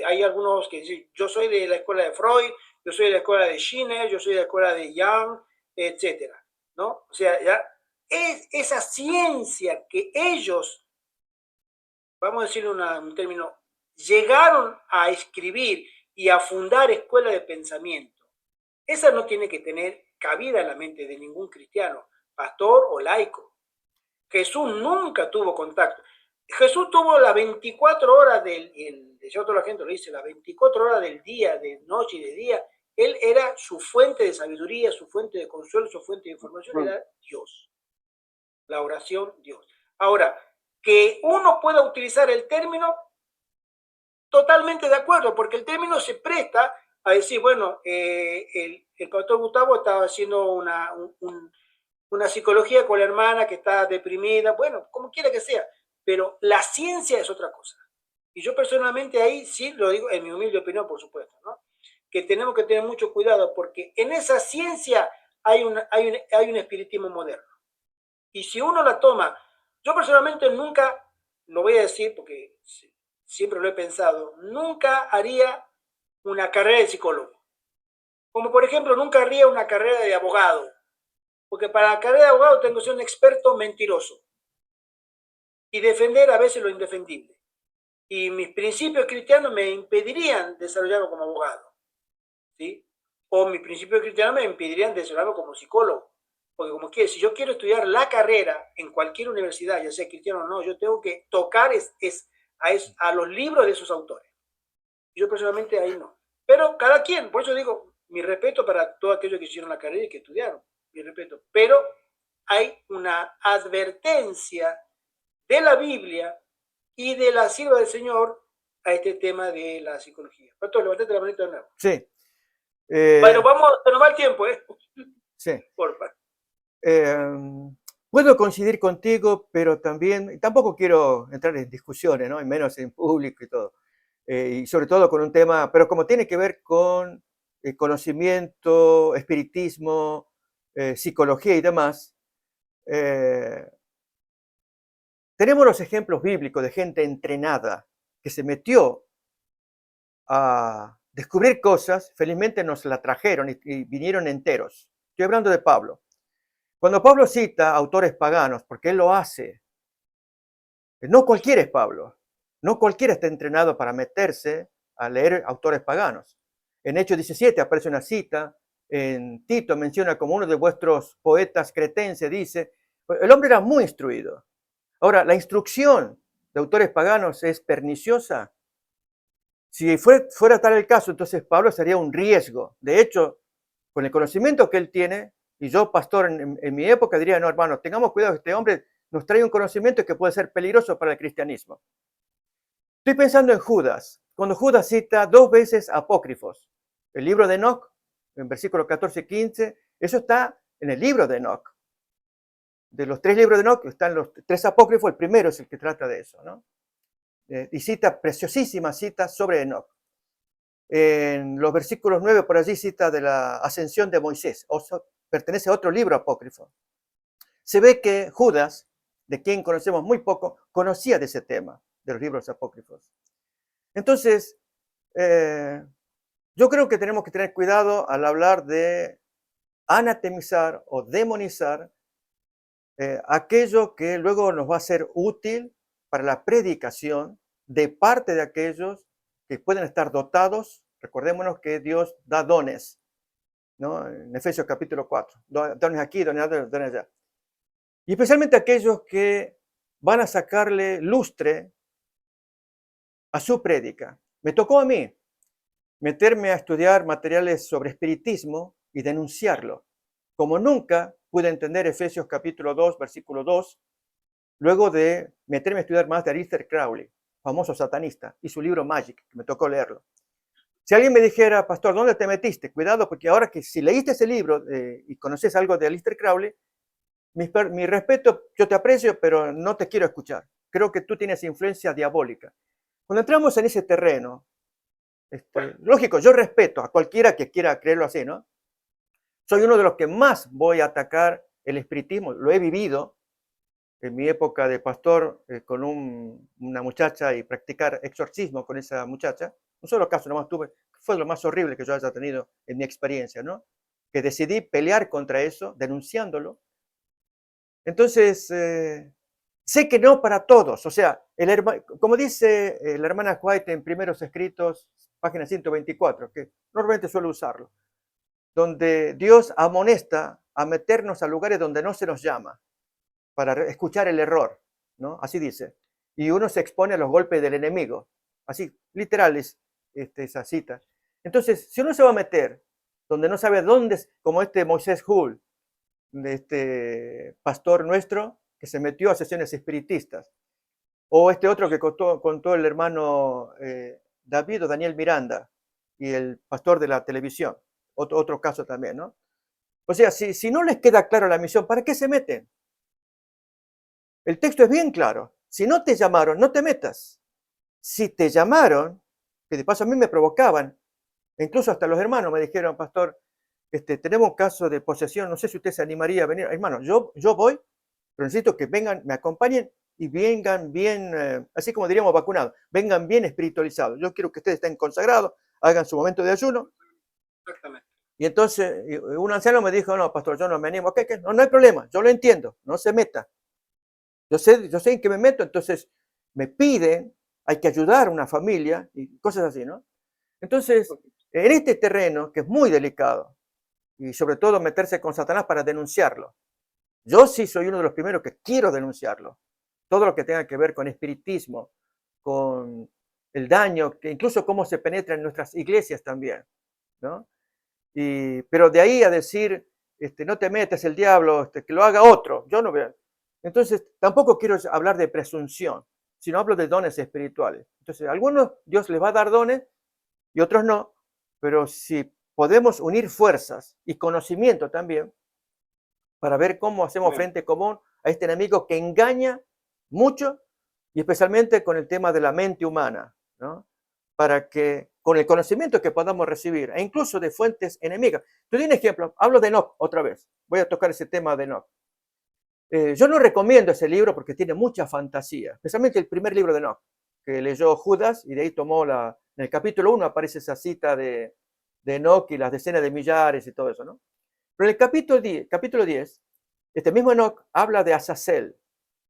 hay algunos que dicen, yo soy de la escuela de Freud, yo soy de la escuela de Schiller, yo soy de la escuela de Jung, etcétera, ¿no? O sea, ya es esa ciencia que ellos, vamos a decir un término, llegaron a escribir y a fundar escuelas de pensamiento. Esa no tiene que tener cabida en la mente de ningún cristiano, pastor o laico. Jesús nunca tuvo contacto. Jesús tuvo las 24 horas yo toda la gente lo dice, las 24 horas del día, de noche y de día. Él era su fuente de sabiduría, su fuente de consuelo, su fuente de información, era Dios. La oración, Dios. Ahora, que uno pueda utilizar el término, totalmente de acuerdo, porque el término se presta a decir, bueno, el pastor Gustavo estaba haciendo una psicología con la hermana que está deprimida, bueno, como quiera que sea, pero la ciencia es otra cosa. Y yo personalmente ahí sí lo digo, en mi humilde opinión, por supuesto, ¿no? Que tenemos que tener mucho cuidado porque en esa ciencia hay un espiritismo moderno. Y si uno la toma, yo personalmente nunca, lo voy a decir porque siempre lo he pensado, nunca haría una carrera de psicólogo. Como por ejemplo, nunca haría una carrera de abogado. Porque para la carrera de abogado tengo que ser un experto mentiroso y defender a veces lo indefendible. Y mis principios cristianos me impedirían desarrollarlo como abogado, ¿sí? O mis principios cristianos me impedirían desarrollarlo como psicólogo. Porque como quiera, si yo quiero estudiar la carrera en cualquier universidad, ya sea cristiano o no, yo tengo que tocar a los libros de esos autores. Yo personalmente ahí no. Pero cada quien, por eso digo, mi respeto para todos aquellos que hicieron la carrera y que estudiaron. Mi respeto, pero hay una advertencia de la Biblia y de la sierva del Señor a este tema de la psicología. Pastor, levantate la manita de nuevo. Sí. Bueno, se nos va el tiempo, ¿eh? Sí. Porfa. Puedo coincidir contigo, pero también, tampoco quiero entrar en discusiones, ¿no? Y menos en público y todo. Y sobre todo con un tema, pero como tiene que ver con conocimiento, espiritismo, psicología y demás, tenemos los ejemplos bíblicos de gente entrenada que se metió a descubrir cosas, felizmente nos la trajeron y vinieron enteros. Estoy hablando de Pablo. Cuando Pablo cita autores paganos, porque él lo hace, no cualquiera es Pablo, no cualquiera está entrenado para meterse a leer autores paganos. En Hechos 17 aparece una cita, en Tito menciona como uno de vuestros poetas cretenses, dice, el hombre era muy instruido. Ahora, la instrucción de autores paganos es perniciosa. Si fuera tal el caso, entonces Pablo sería un riesgo. De hecho, con el conocimiento que él tiene, y yo, pastor, en mi época diría, no, hermano, tengamos cuidado, este hombre nos trae un conocimiento que puede ser peligroso para el cristianismo. Estoy pensando en Judas, cuando Judas cita 2 veces apócrifos. El libro de Enoc, en versículos 14 y 15, eso está en el libro de Enoc. De los 3 libros de Enoc están los 3 apócrifos, el primero es el que trata de eso, ¿no? Y cita, preciosísima cita sobre Enoc. En los versículos 9, por allí cita de la ascensión de Moisés, pertenece a otro libro apócrifo. Se ve que Judas, de quien conocemos muy poco, conocía de ese tema, de los libros apócrifos. Entonces, yo creo que tenemos que tener cuidado al hablar de anatemizar o demonizar aquello que luego nos va a ser útil para la predicación de parte de aquellos que pueden estar dotados. Recordémonos que Dios da dones, ¿no? En Efesios capítulo 4, dones aquí, dones allá. Y especialmente aquellos que van a sacarle lustre a su prédica. Me tocó a mí meterme a estudiar materiales sobre espiritismo y denunciarlo. Como nunca pude entender Efesios capítulo 2, versículo 2, luego de meterme a estudiar más de Aleister Crowley, famoso satanista, y su libro Magic, que me tocó leerlo. Si alguien me dijera, pastor, ¿dónde te metiste? Cuidado, porque ahora que si leíste ese libro y conoces algo de Aleister Crowley, mi respeto, yo te aprecio, pero no te quiero escuchar. Creo que tú tienes influencia diabólica. Cuando entramos en ese terreno, lógico, yo respeto a cualquiera que quiera creerlo así, ¿no? Soy uno de los que más voy a atacar el espiritismo, lo he vivido en mi época de pastor con una muchacha y practicar exorcismo con esa muchacha. Un solo caso nomás tuve, fue lo más horrible que yo haya tenido en mi experiencia, ¿no? Que decidí pelear contra eso, denunciándolo. Entonces, sé que no para todos, o sea, como dice la hermana White en Primeros Escritos, página 124, que normalmente suelo usarlo, donde Dios amonesta a meternos a lugares donde no se nos llama, para escuchar el error, ¿no? Así dice. Y uno se expone a los golpes del enemigo. Así, literal es esa cita. Entonces, si uno se va a meter donde no sabe dónde, como Moisés Hull, este pastor nuestro, que se metió a sesiones espiritistas, o este otro que contó el hermano David o Daniel Miranda, y el pastor de la televisión, otro caso también, ¿no? O sea, si no les queda claro la misión, ¿para qué se meten? El texto es bien claro. Si no te llamaron, no te metas. Si te llamaron, que de paso a mí me provocaban, incluso hasta los hermanos me dijeron, pastor, tenemos un caso de posesión, no sé si usted se animaría a venir. Hermano, yo voy, pero necesito que vengan, me acompañen y vengan bien, así como diríamos vacunados, vengan bien espiritualizados. Yo quiero que ustedes estén consagrados, hagan su momento de ayuno. Exactamente. Y entonces un anciano me dijo, no, pastor, yo no me animo. ¿Qué? No hay problema, yo lo entiendo, no se meta. Yo sé en qué me meto, entonces me piden, hay que ayudar a una familia y cosas así, ¿no? Entonces, en este terreno, que es muy delicado, y sobre todo meterse con Satanás para denunciarlo, yo sí soy uno de los primeros que quiero denunciarlo. Todo lo que tenga que ver con espiritismo, con el daño, que incluso cómo se penetra en nuestras iglesias también, ¿no? Pero de ahí a decir, no te metas el diablo, que lo haga otro, yo no veo. Entonces, tampoco quiero hablar de presunción, sino hablo de dones espirituales. Entonces, a algunos Dios les va a dar dones y otros no, pero si podemos unir fuerzas y conocimiento también para ver cómo hacemos frente común a este enemigo que engaña mucho y especialmente con el tema de la mente humana, ¿no? Para que con el conocimiento que podamos recibir, e incluso de fuentes enemigas. Te doy un ejemplo, hablo de Enoch otra vez, voy a tocar ese tema de Enoch. Yo no recomiendo ese libro porque tiene mucha fantasía, especialmente el primer libro de Enoch, que leyó Judas y de ahí tomó en el capítulo 1 aparece esa cita de Enoch y las decenas de millares y todo eso, ¿no? Pero en el capítulo 10, este mismo Enoch habla de Azazel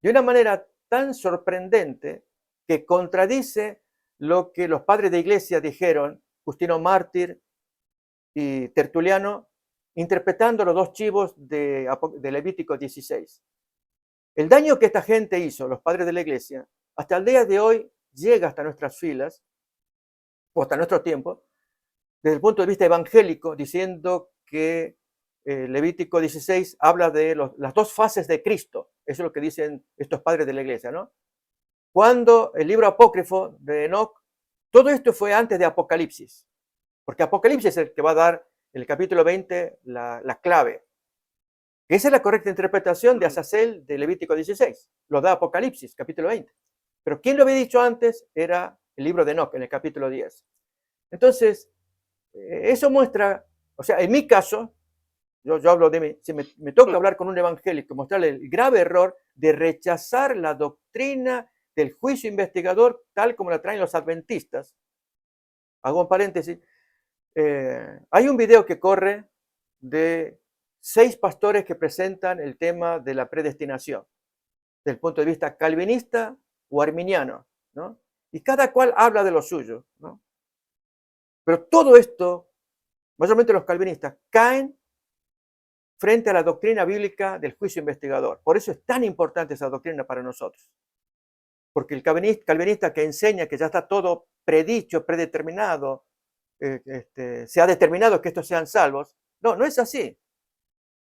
de una manera tan sorprendente que contradice lo que los padres de iglesia dijeron, Justino Mártir y Tertuliano, interpretando los dos chivos de Levítico 16. El daño que esta gente hizo, los padres de la iglesia, hasta el día de hoy llega hasta nuestras filas, o hasta nuestro tiempo, desde el punto de vista evangélico, diciendo que Levítico 16 habla de las dos fases de Cristo. Eso es lo que dicen estos padres de la iglesia, ¿no? Cuando el libro apócrifo de Enoch, todo esto fue antes de Apocalipsis, porque Apocalipsis es el que va a dar en el capítulo 20 la clave. Esa es la correcta interpretación de Azazel de Levítico 16, lo da Apocalipsis, capítulo 20. Pero quien lo había dicho antes era el libro de Enoch, en el capítulo 10. Entonces, eso muestra, o sea, en mi caso, yo hablo de mí, si me toca hablar con un evangélico, mostrarle el grave error de rechazar la doctrina del juicio investigador tal como la traen los adventistas. Hago un paréntesis. Hay un video que corre de 6 pastores que presentan el tema de la predestinación, desde el punto de vista calvinista o arminiano, ¿no? Y cada cual habla de lo suyo, ¿no? Pero todo esto, mayormente los calvinistas, caen frente a la doctrina bíblica del juicio investigador. Por eso es tan importante esa doctrina para nosotros. porque el calvinista que enseña que ya está todo predicho, predeterminado, se ha determinado que estos sean salvos, no es así.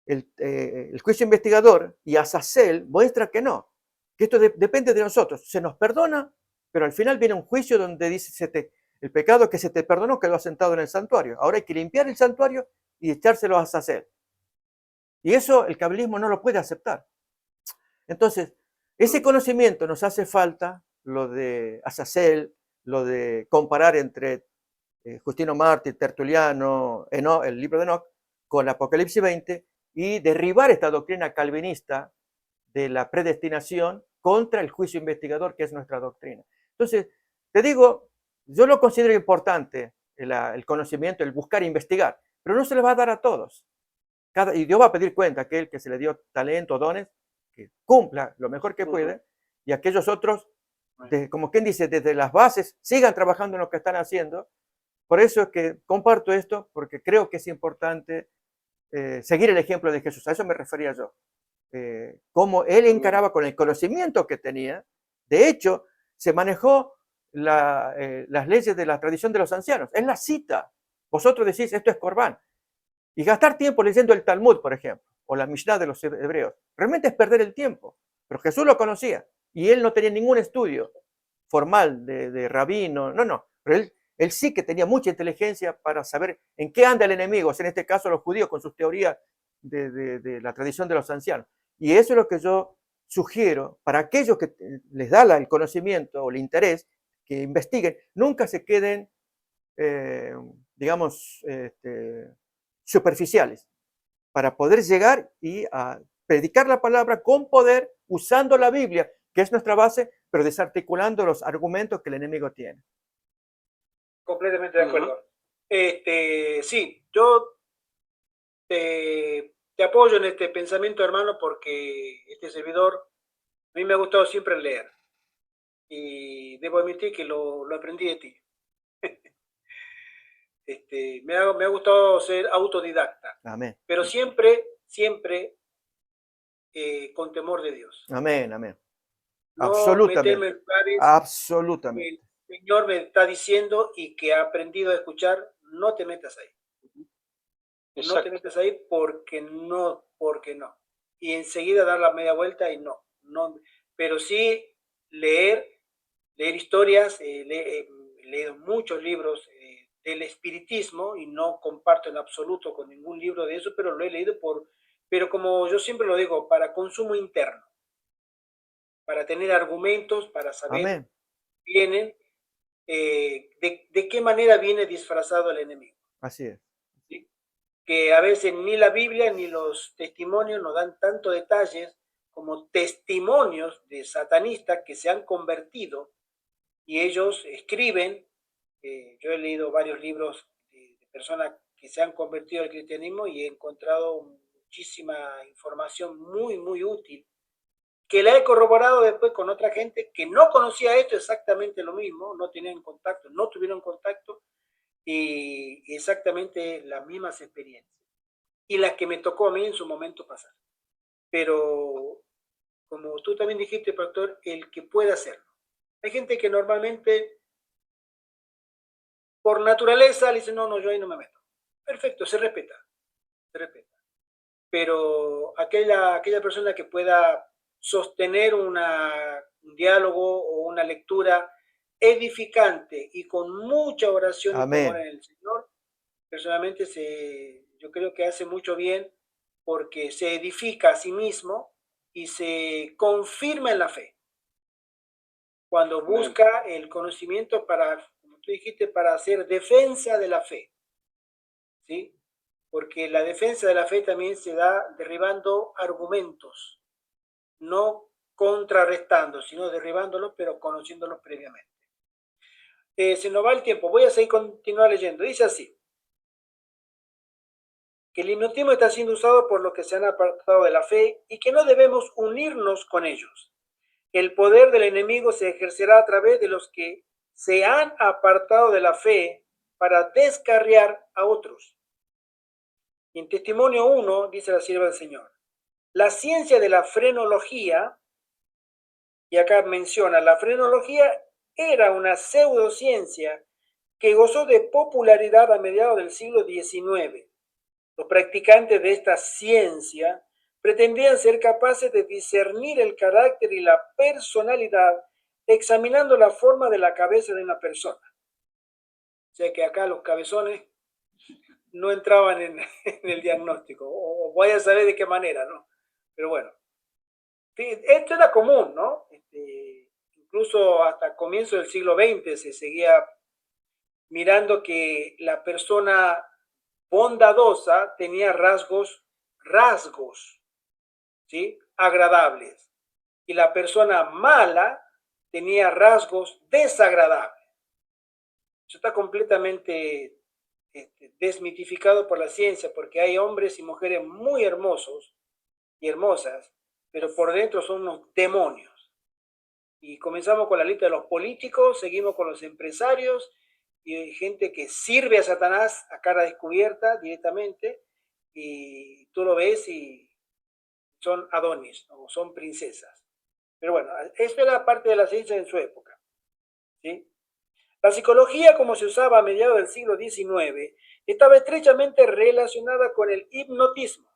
El juicio investigador y Azazel muestra que no, que esto depende de nosotros. Se nos perdona, pero al final viene un juicio donde dice, el pecado que se te perdonó quedó asentado en el santuario. Ahora hay que limpiar el santuario y echárselo a Azazel. Y eso el cabalismo no lo puede aceptar. Entonces, ese conocimiento nos hace falta, lo de Azazel, lo de comparar entre Justino Mártir, Tertuliano, el libro de Enoch, con Apocalipsis 20, y derribar esta doctrina calvinista de la predestinación contra el juicio investigador, que es nuestra doctrina. Entonces, te digo, yo lo considero importante, el conocimiento, el buscar e investigar, pero no se le va a dar a todos. Y Dios va a pedir cuenta a aquel que se le dio talento, dones, que cumpla lo mejor que puede, y aquellos otros, como quien dice, desde las bases, sigan trabajando en lo que están haciendo. Por eso es que comparto esto, porque creo que es importante seguir el ejemplo de Jesús. A eso me refería yo. Cómo él encaraba con el conocimiento que tenía. De hecho, se manejó las leyes de la tradición de los ancianos. Él las cita. Vosotros decís, esto es Corbán. Y gastar tiempo leyendo el Talmud, por ejemplo, o la Mishnah de los hebreos, realmente es perder el tiempo. Pero Jesús lo conocía y él no tenía ningún estudio formal de rabino, no. Pero él sí que tenía mucha inteligencia para saber en qué anda el enemigo, en este caso los judíos con sus teorías de la tradición de los ancianos. Y eso es lo que yo sugiero para aquellos que les da el conocimiento o el interés, que investiguen, nunca se queden, digamos, superficiales, para poder llegar y a predicar la palabra con poder, usando la Biblia, que es nuestra base, pero desarticulando los argumentos que el enemigo tiene. Completamente de acuerdo. Sí, yo te apoyo en este pensamiento, hermano, porque este servidor, a mí me ha gustado siempre leer. Y debo admitir que lo aprendí de ti. Me ha gustado ser autodidacta. Amén. Pero siempre con temor de Dios. Amén, amén. No absolutamente. meterme en lugares Absolutamente. que el Señor me está diciendo y que ha aprendido a escuchar, no te metas ahí. Exacto. No te metas ahí porque no. Y enseguida dar la media vuelta y no. Pero sí leer historias, he leído muchos libros del espiritismo y no comparto en absoluto con ningún libro de eso, pero lo he leído pero como yo siempre lo digo, para consumo interno, para tener argumentos, para saber Amén. vienen, de qué manera viene disfrazado el enemigo. Así es. ¿Sí? Que a veces ni la Biblia ni los testimonios nos dan tanto detalles como testimonios de satanistas que se han convertido y ellos escriben. Yo he leído varios libros de personas que se han convertido al cristianismo y he encontrado muchísima información muy, muy útil, que la he corroborado después con otra gente que no conocía esto exactamente lo mismo, no tenían contacto, no tuvieron contacto, y exactamente las mismas experiencias. Y las que me tocó a mí en su momento pasar. Pero, como tú también dijiste, pastor, el que pueda hacerlo. Hay gente que normalmente, por naturaleza, le dice, no, yo ahí no me meto. Perfecto, se respeta. Pero aquella persona que pueda sostener un diálogo o una lectura edificante y con mucha oración y temor en el Señor, personalmente yo creo que hace mucho bien porque se edifica a sí mismo y se confirma en la fe. Cuando busca el conocimiento para, como tú dijiste, para hacer defensa de la fe. ¿Sí? Porque la defensa de la fe también se da derribando argumentos, no contrarrestando, sino derribándolos, pero conociéndolos previamente. Se nos va el tiempo, voy a continuar leyendo. Dice así, que el hipnotismo está siendo usado por los que se han apartado de la fe y que no debemos unirnos con ellos. El poder del enemigo se ejercerá a través de los que se han apartado de la fe para descarriar a otros. Y en Testimonio 1 dice la sierva del Señor, la ciencia de la frenología y acá menciona, la frenología era una pseudociencia que gozó de popularidad a mediados del siglo XIX. Los practicantes de esta ciencia pretendían ser capaces de discernir el carácter y la personalidad examinando la forma de la cabeza de una persona. O sea que acá los cabezones no entraban en el diagnóstico, o voy a saber de qué manera, ¿no? Pero bueno, esto era común, ¿no? Incluso hasta comienzo del siglo XX se seguía mirando que la persona bondadosa tenía rasgos, ¿sí? Agradables. Y la persona mala tenía rasgos desagradables. Eso está completamente desmitificado por la ciencia, porque hay hombres y mujeres muy hermosos y hermosas, pero por dentro son unos demonios. Y comenzamos con la lista de los políticos, seguimos con los empresarios, y hay gente que sirve a Satanás a cara descubierta directamente, y tú lo ves y son Adonis, o son princesas. Pero bueno, esto era parte de la ciencia en su época, ¿sí? La psicología, como se usaba a mediados del siglo XIX, estaba estrechamente relacionada con el hipnotismo.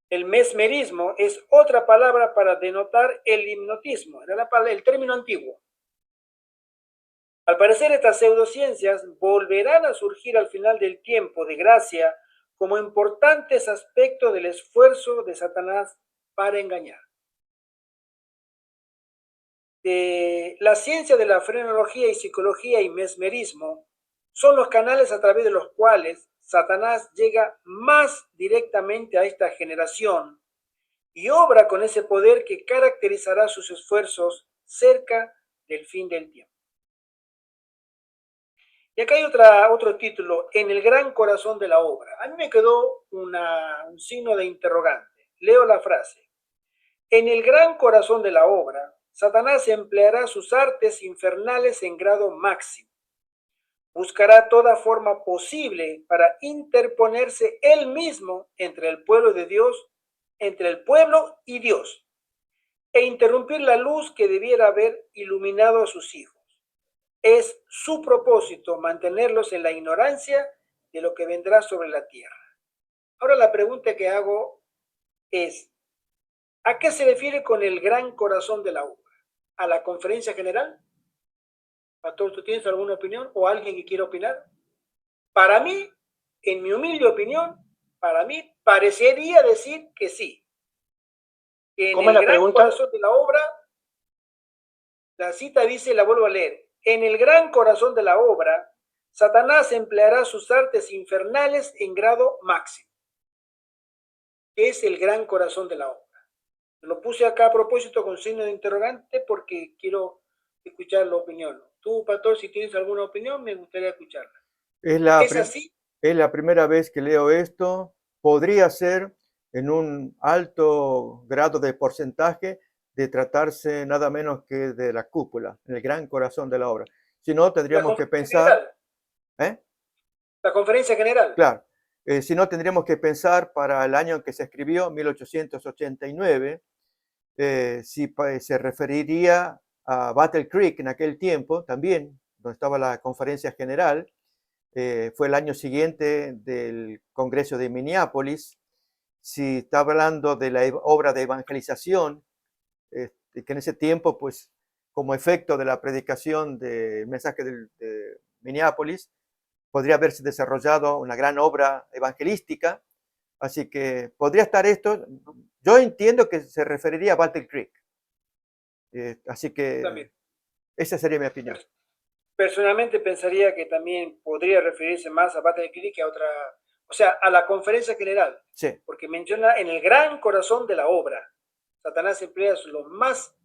El mesmerismo es otra palabra para denotar el hipnotismo, era el término antiguo. Al parecer, estas pseudociencias volverán a surgir al final del tiempo de gracia como importantes aspectos del esfuerzo de Satanás para engañar. La ciencia de la frenología y psicología y mesmerismo son los canales a través de los cuales Satanás llega más directamente a esta generación y obra con ese poder que caracterizará sus esfuerzos cerca del fin del tiempo. Y acá hay otro título, En el gran corazón de la obra. A mí me quedó un signo de interrogante. Leo la frase. En el gran corazón de la obra, Satanás empleará sus artes infernales en grado máximo. Buscará toda forma posible para interponerse él mismo entre el pueblo de Dios, entre el pueblo y Dios, e interrumpir la luz que debiera haber iluminado a sus hijos. Es su propósito mantenerlos en la ignorancia de lo que vendrá sobre la tierra. Ahora la pregunta que hago es, ¿a qué se refiere con el gran corazón de la obra? ¿A la conferencia general? Pastor, ¿tú tienes alguna opinión o alguien que quiera opinar? Para mí, en mi humilde opinión, para mí parecería decir que sí. Que en el gran corazón de la obra, la cita dice, la vuelvo a leer, en el gran corazón de la obra, Satanás empleará sus artes infernales en grado máximo. ¿Qué es el gran corazón de la obra? Lo puse acá a propósito con signo de interrogante porque quiero escuchar la opinión. Tú, pastor, si tienes alguna opinión, me gustaría escucharla. ¿Es así? Es la primera vez que leo esto. Podría ser en un alto grado de porcentaje de tratarse nada menos que de la cúpula, en el gran corazón de la obra. Si no, tendríamos que pensar... La conferencia general. Claro. Si no, tendríamos que pensar para el año en que se escribió, 1889, si se referiría a Battle Creek en aquel tiempo, también, donde estaba la conferencia general. Fue el año siguiente del Congreso de Minneapolis. Si está hablando de la obra de evangelización, que en ese tiempo, pues, como efecto de la predicación del mensaje de Minneapolis, podría haberse desarrollado una gran obra evangelística. Así que podría estar esto. Yo entiendo que se referiría a Battle Creek. Así que también. Esa sería mi opinión. Personalmente pensaría que también podría referirse más a Battle Creek que a otra, o sea, a la conferencia general. Sí. Porque menciona en el gran corazón de la obra. Satanás emplea los más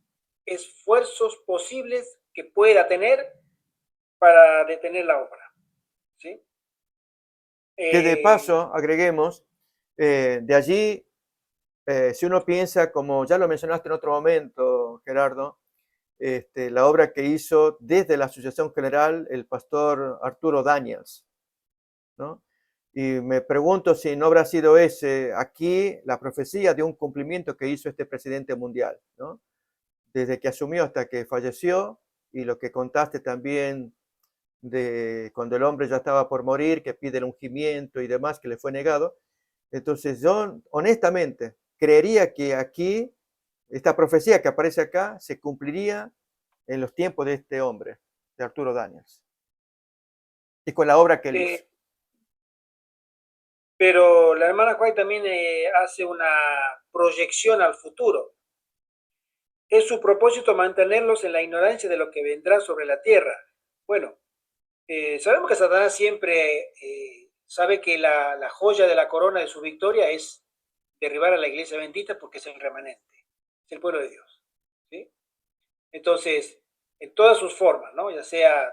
esfuerzos posibles que pueda tener para detener la obra. ¿Sí? Que de paso, agreguemos, de allí, si uno piensa, como ya lo mencionaste en otro momento, Gerardo, la obra que hizo desde la Asociación General el pastor Arturo Daniels, ¿no? Y me pregunto si no habrá sido ese aquí la profecía de un cumplimiento que hizo este presidente mundial, ¿no? desde que asumió hasta que falleció, y lo que contaste también de cuando el hombre ya estaba por morir, que pide el ungimiento y demás, que le fue negado. Entonces yo honestamente creería que aquí, esta profecía que aparece acá, se cumpliría en los tiempos de este hombre, de Arturo Daniels, y con la obra que él hizo. Pero la hermana White también hace una proyección al futuro. Es su propósito mantenerlos en la ignorancia de lo que vendrá sobre la tierra. Bueno, sabemos que Satanás siempre sabe que la joya de la corona de su victoria es derribar a la iglesia bendita porque es el remanente, es el pueblo de Dios. ¿Sí? Entonces, en todas sus formas, ¿no? Ya sea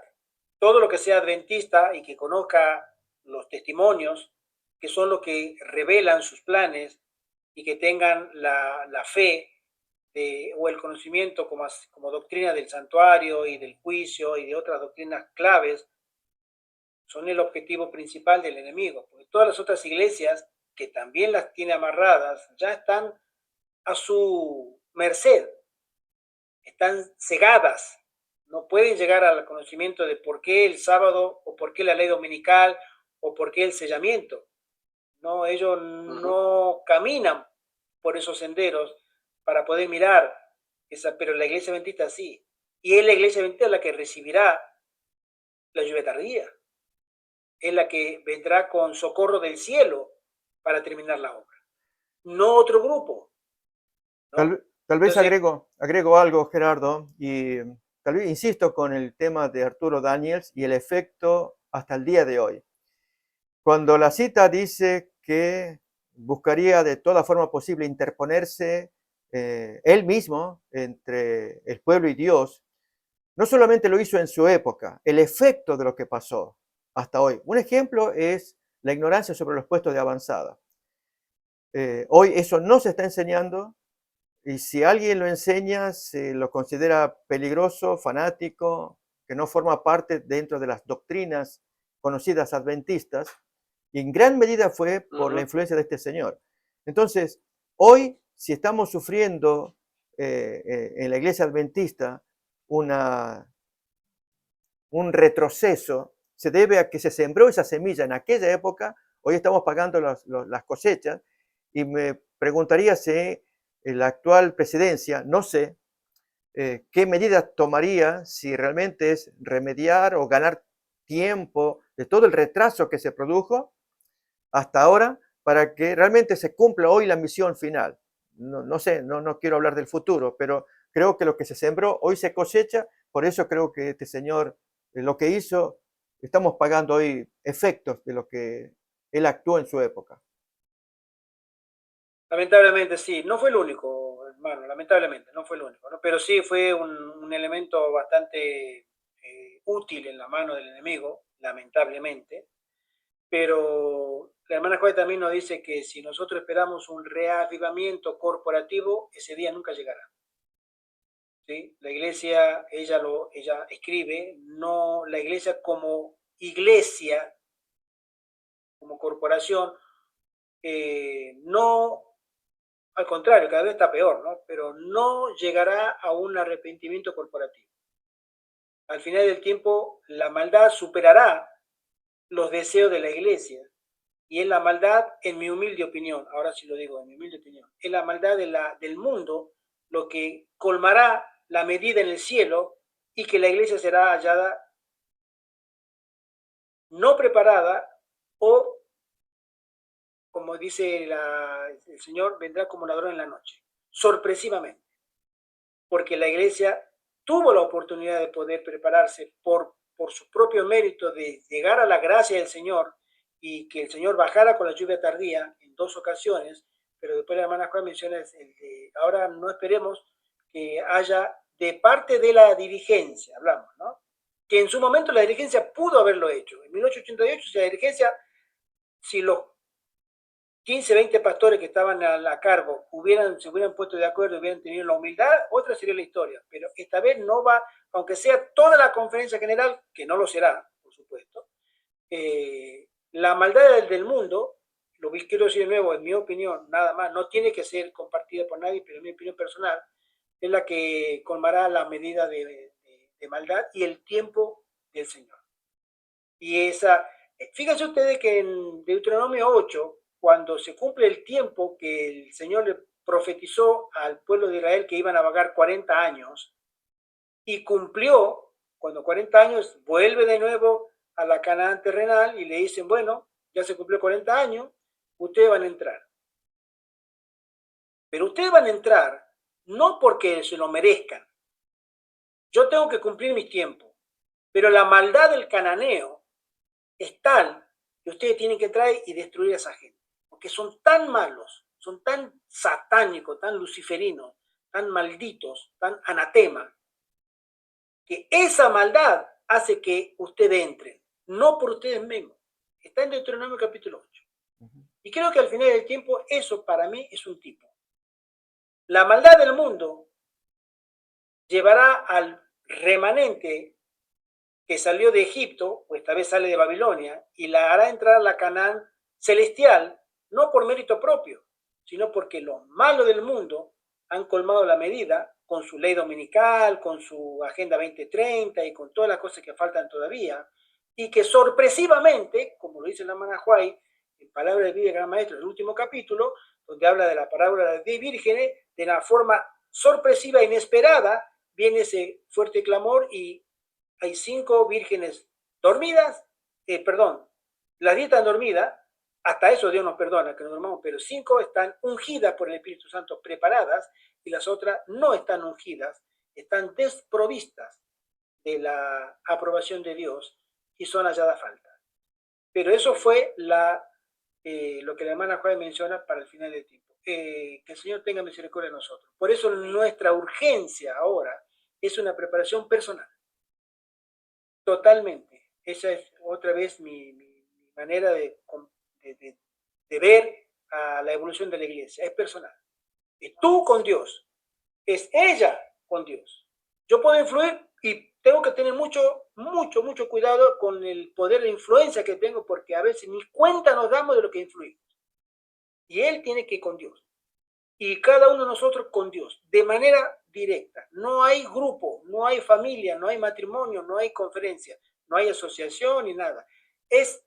todo lo que sea adventista y que conozca los testimonios, que son los que revelan sus planes y que tengan la fe o el conocimiento como doctrina del santuario y del juicio y de otras doctrinas claves, son el objetivo principal del enemigo. Porque todas las otras iglesias, que también las tiene amarradas, ya están a su merced, están cegadas, no pueden llegar al conocimiento de por qué el sábado o por qué la ley dominical o por qué el sellamiento. No, ellos no caminan por esos senderos para poder mirar pero la iglesia bendita sí. Y es la iglesia bendita la que recibirá la lluvia tardía. Es la que vendrá con socorro del cielo para terminar la obra. No otro grupo. ¿no? Tal vez Entonces, agrego algo, Gerardo, y tal vez insisto con el tema de Arturo Daniels y el efecto hasta el día de hoy. Cuando la cita dice que buscaría de toda forma posible interponerse él mismo entre el pueblo y Dios, no solamente lo hizo en su época, el efecto de lo que pasó hasta hoy. Un ejemplo es la ignorancia sobre los puestos de avanzada. Hoy eso no se está enseñando, y si alguien lo enseña, se lo considera peligroso, fanático, que no forma parte dentro de las doctrinas conocidas adventistas, y en gran medida fue por la influencia de este señor. Entonces, hoy, si estamos sufriendo en la iglesia adventista un retroceso, se debe a que se sembró esa semilla en aquella época, hoy estamos pagando las cosechas, y me preguntaría si la actual presidencia, no sé, qué medidas tomaría si realmente es remediar o ganar tiempo de todo el retraso que se produjo hasta ahora para que realmente se cumpla hoy la misión final. No sé, no quiero hablar del futuro, pero creo que lo que se sembró hoy se cosecha, por eso creo que este señor lo que hizo, estamos pagando hoy efectos de lo que él actuó en su época. lamentablemente sí, no fue el único, hermano, lamentablemente, no fue el único, ¿no? Pero sí fue un elemento bastante útil en la mano del enemigo, lamentablemente. Pero la hermana Joy también nos dice que si nosotros esperamos un reavivamiento corporativo, ese día nunca llegará. ¿Sí? La iglesia, ella escribe, no la iglesia como iglesia, como corporación, no, al contrario, cada vez está peor, ¿no? Pero no llegará a un arrepentimiento corporativo. Al final del tiempo, la maldad superará los deseos de la iglesia. Y es la maldad, en mi humilde opinión, ahora sí lo digo, en mi humilde opinión, es la maldad del mundo lo que colmará la medida en el cielo y que la iglesia será hallada no preparada o, como dice el Señor, vendrá como ladrón en la noche, sorpresivamente, porque la iglesia tuvo la oportunidad de poder prepararse por su propio mérito de llegar a la gracia del Señor y que el Señor bajara con la lluvia tardía en 2 ocasiones, pero después la hermana Juan menciona ahora no esperemos que haya de parte de la dirigencia, hablamos, ¿no? Que en su momento la dirigencia pudo haberlo hecho. En 1888, si la dirigencia, si los 15, 20 pastores que estaban a cargo se hubieran puesto de acuerdo, hubieran tenido la humildad, otra sería la historia. Pero esta vez no va, aunque sea toda la conferencia general, que no lo será, por supuesto, la maldad del mundo, quiero decir de nuevo, en mi opinión, nada más, no tiene que ser compartida por nadie, pero en mi opinión personal, es la que colmará la medida de maldad y el tiempo del Señor. Y esa, fíjense ustedes que en Deuteronomio 8, cuando se cumple el tiempo que el Señor le profetizó al pueblo de Israel que iban a vagar 40 años, y cumplió, cuando 40 años vuelve de nuevo a la Canaán terrenal y le dicen, bueno, ya se cumplió 40 años, ustedes van a entrar. Pero ustedes van a entrar no porque se lo merezcan. Yo tengo que cumplir mis tiempos, pero la maldad del cananeo es tal que ustedes tienen que entrar y destruir a esa gente, porque son tan malos, son tan satánicos, tan luciferinos, tan malditos, tan anatema, que esa maldad hace que ustedes entren, no por ustedes mismos. Está en Deuteronomio capítulo 8. Y creo que al final del tiempo eso para mí es un tipo. La maldad del mundo llevará al remanente que salió de Egipto, o esta vez sale de Babilonia, y la hará entrar a la Canaán celestial, no por mérito propio, sino porque los malos del mundo han colmado la medida con su ley dominical, con su Agenda 2030 y con todas las cosas que faltan todavía, y que sorpresivamente, como lo dice la hermana Huay, en Palabra de Vida del Gran Maestro, en el último capítulo, donde habla de la parábola de vírgenes, de la forma sorpresiva e inesperada, viene ese fuerte clamor y hay 5 vírgenes dormidas, las 10 están dormidas, hasta eso Dios nos perdona que nos dormamos, pero 5 están ungidas por el Espíritu Santo, preparadas, y las otras no están ungidas, están desprovistas de la aprobación de Dios y son halladas faltas. Pero eso fue lo que la hermana Juárez menciona para el final del tiempo. Que el Señor tenga misericordia de nosotros. Por eso nuestra urgencia ahora es una preparación personal. Totalmente. Esa es otra vez mi manera de ver a la evolución de la iglesia. Es personal. Es tú con Dios. Es ella con Dios. Yo puedo influir y tengo que tener mucho cuidado con el poder de influencia que tengo, porque a veces ni cuenta nos damos de lo que influimos. Y Él tiene que ir con Dios. Y cada uno de nosotros con Dios, de manera directa. No hay grupo, no hay familia, no hay matrimonio, no hay conferencia, no hay asociación ni nada. Es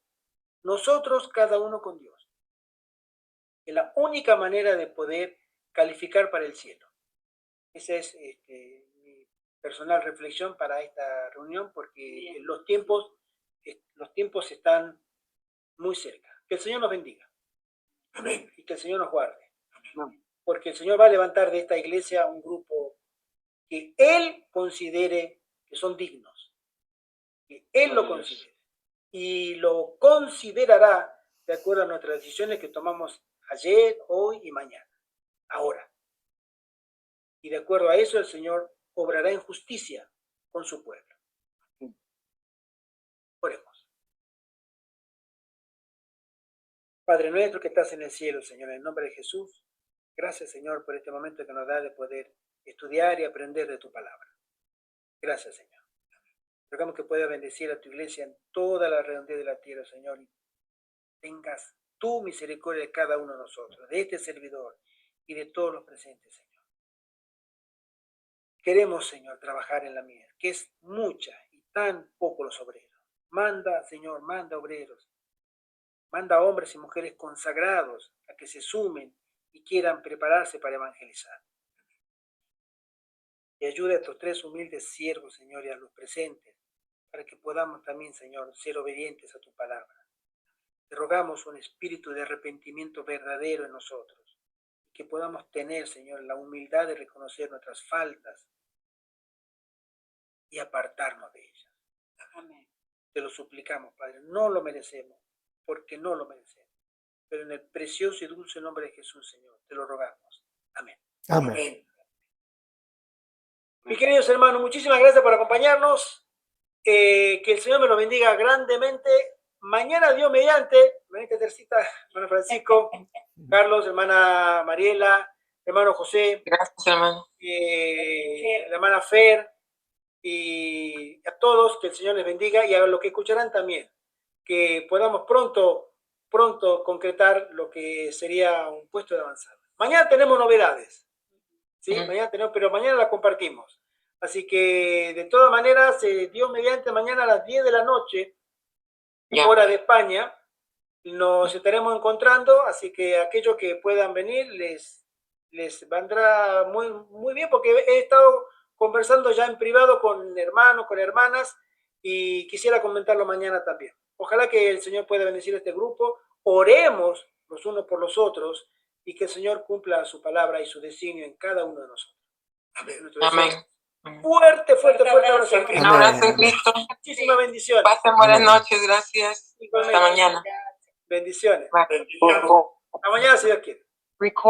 nosotros cada uno con Dios. Es la única manera de poder calificar para el cielo. Esa es mi personal reflexión para esta reunión, porque los tiempos están muy cerca. Que el Señor nos bendiga. Amén. Y que el Señor nos guarde. Amén. Porque el Señor va a levantar de esta iglesia un grupo que Él considere que son dignos. Que Él lo considere. Y lo considerará de acuerdo a nuestras decisiones que tomamos ayer, hoy y mañana. Ahora. Y de acuerdo a eso el Señor obrará en justicia con su pueblo. Oremos. Padre nuestro que estás en el cielo, Señor, en el nombre de Jesús, gracias, Señor, por este momento que nos da de poder estudiar y aprender de tu palabra. Gracias, Señor. Rogamos que puedas bendecir a tu iglesia en toda la redondez de la tierra, Señor, y tengas tu misericordia de cada uno de nosotros, de este servidor y de todos los presentes, Señor. Queremos, Señor, trabajar en la mies, que es mucha y tan poco los obreros. Manda, Señor, manda obreros. Manda hombres y mujeres consagrados a que se sumen y quieran prepararse para evangelizar. Y ayuda a estos 3 humildes siervos, Señor, y a los presentes, para que podamos también, Señor, ser obedientes a tu palabra. Te rogamos un espíritu de arrepentimiento verdadero en nosotros, y que podamos tener, Señor, la humildad de reconocer nuestras faltas y apartarnos de ellas. Amén. Te lo suplicamos, Padre, no lo merecemos, porque no lo merecemos. Pero en el precioso y dulce nombre de Jesús, Señor, te lo rogamos. Amén. Amén. Amén. Mis queridos hermanos, muchísimas gracias por acompañarnos. Que el Señor me lo bendiga grandemente. Mañana, Dios mediante, hermanita Tercita, hermano Francisco, Carlos, hermana Mariela, hermano José, Gracias, hermano. la hermana Fer, y a todos, que el Señor les bendiga, y a los que escucharán también, que podamos pronto concretar lo que sería un puesto de avanzada. Mañana tenemos novedades. ¿sí? Ujú. Mañana tenemos, pero mañana la compartimos. Así que, de todas maneras, Dios mediante, mañana a las 10 de la noche, Ya. hora de España, nos estaremos encontrando, así que aquellos que puedan venir les vendrá muy, muy bien, porque he estado conversando ya en privado con hermanos, con hermanas, y quisiera comentarlo mañana también. Ojalá que el Señor pueda bendecir este grupo, oremos los unos por los otros, y que el Señor cumpla su palabra y su designio en cada uno de nosotros. Amén. Nuestro deseo Amén. es fuerte, fuerte, fuerte abrazo. abrazo. Un abrazo, Amén. Cristo. Muchísimas bendiciones. Pasen buenas Amén. noches, gracias. Igualmente. Hasta mañana. Bendiciones. Bye. Bendiciones. Hasta mañana, si Dios quiere. Record.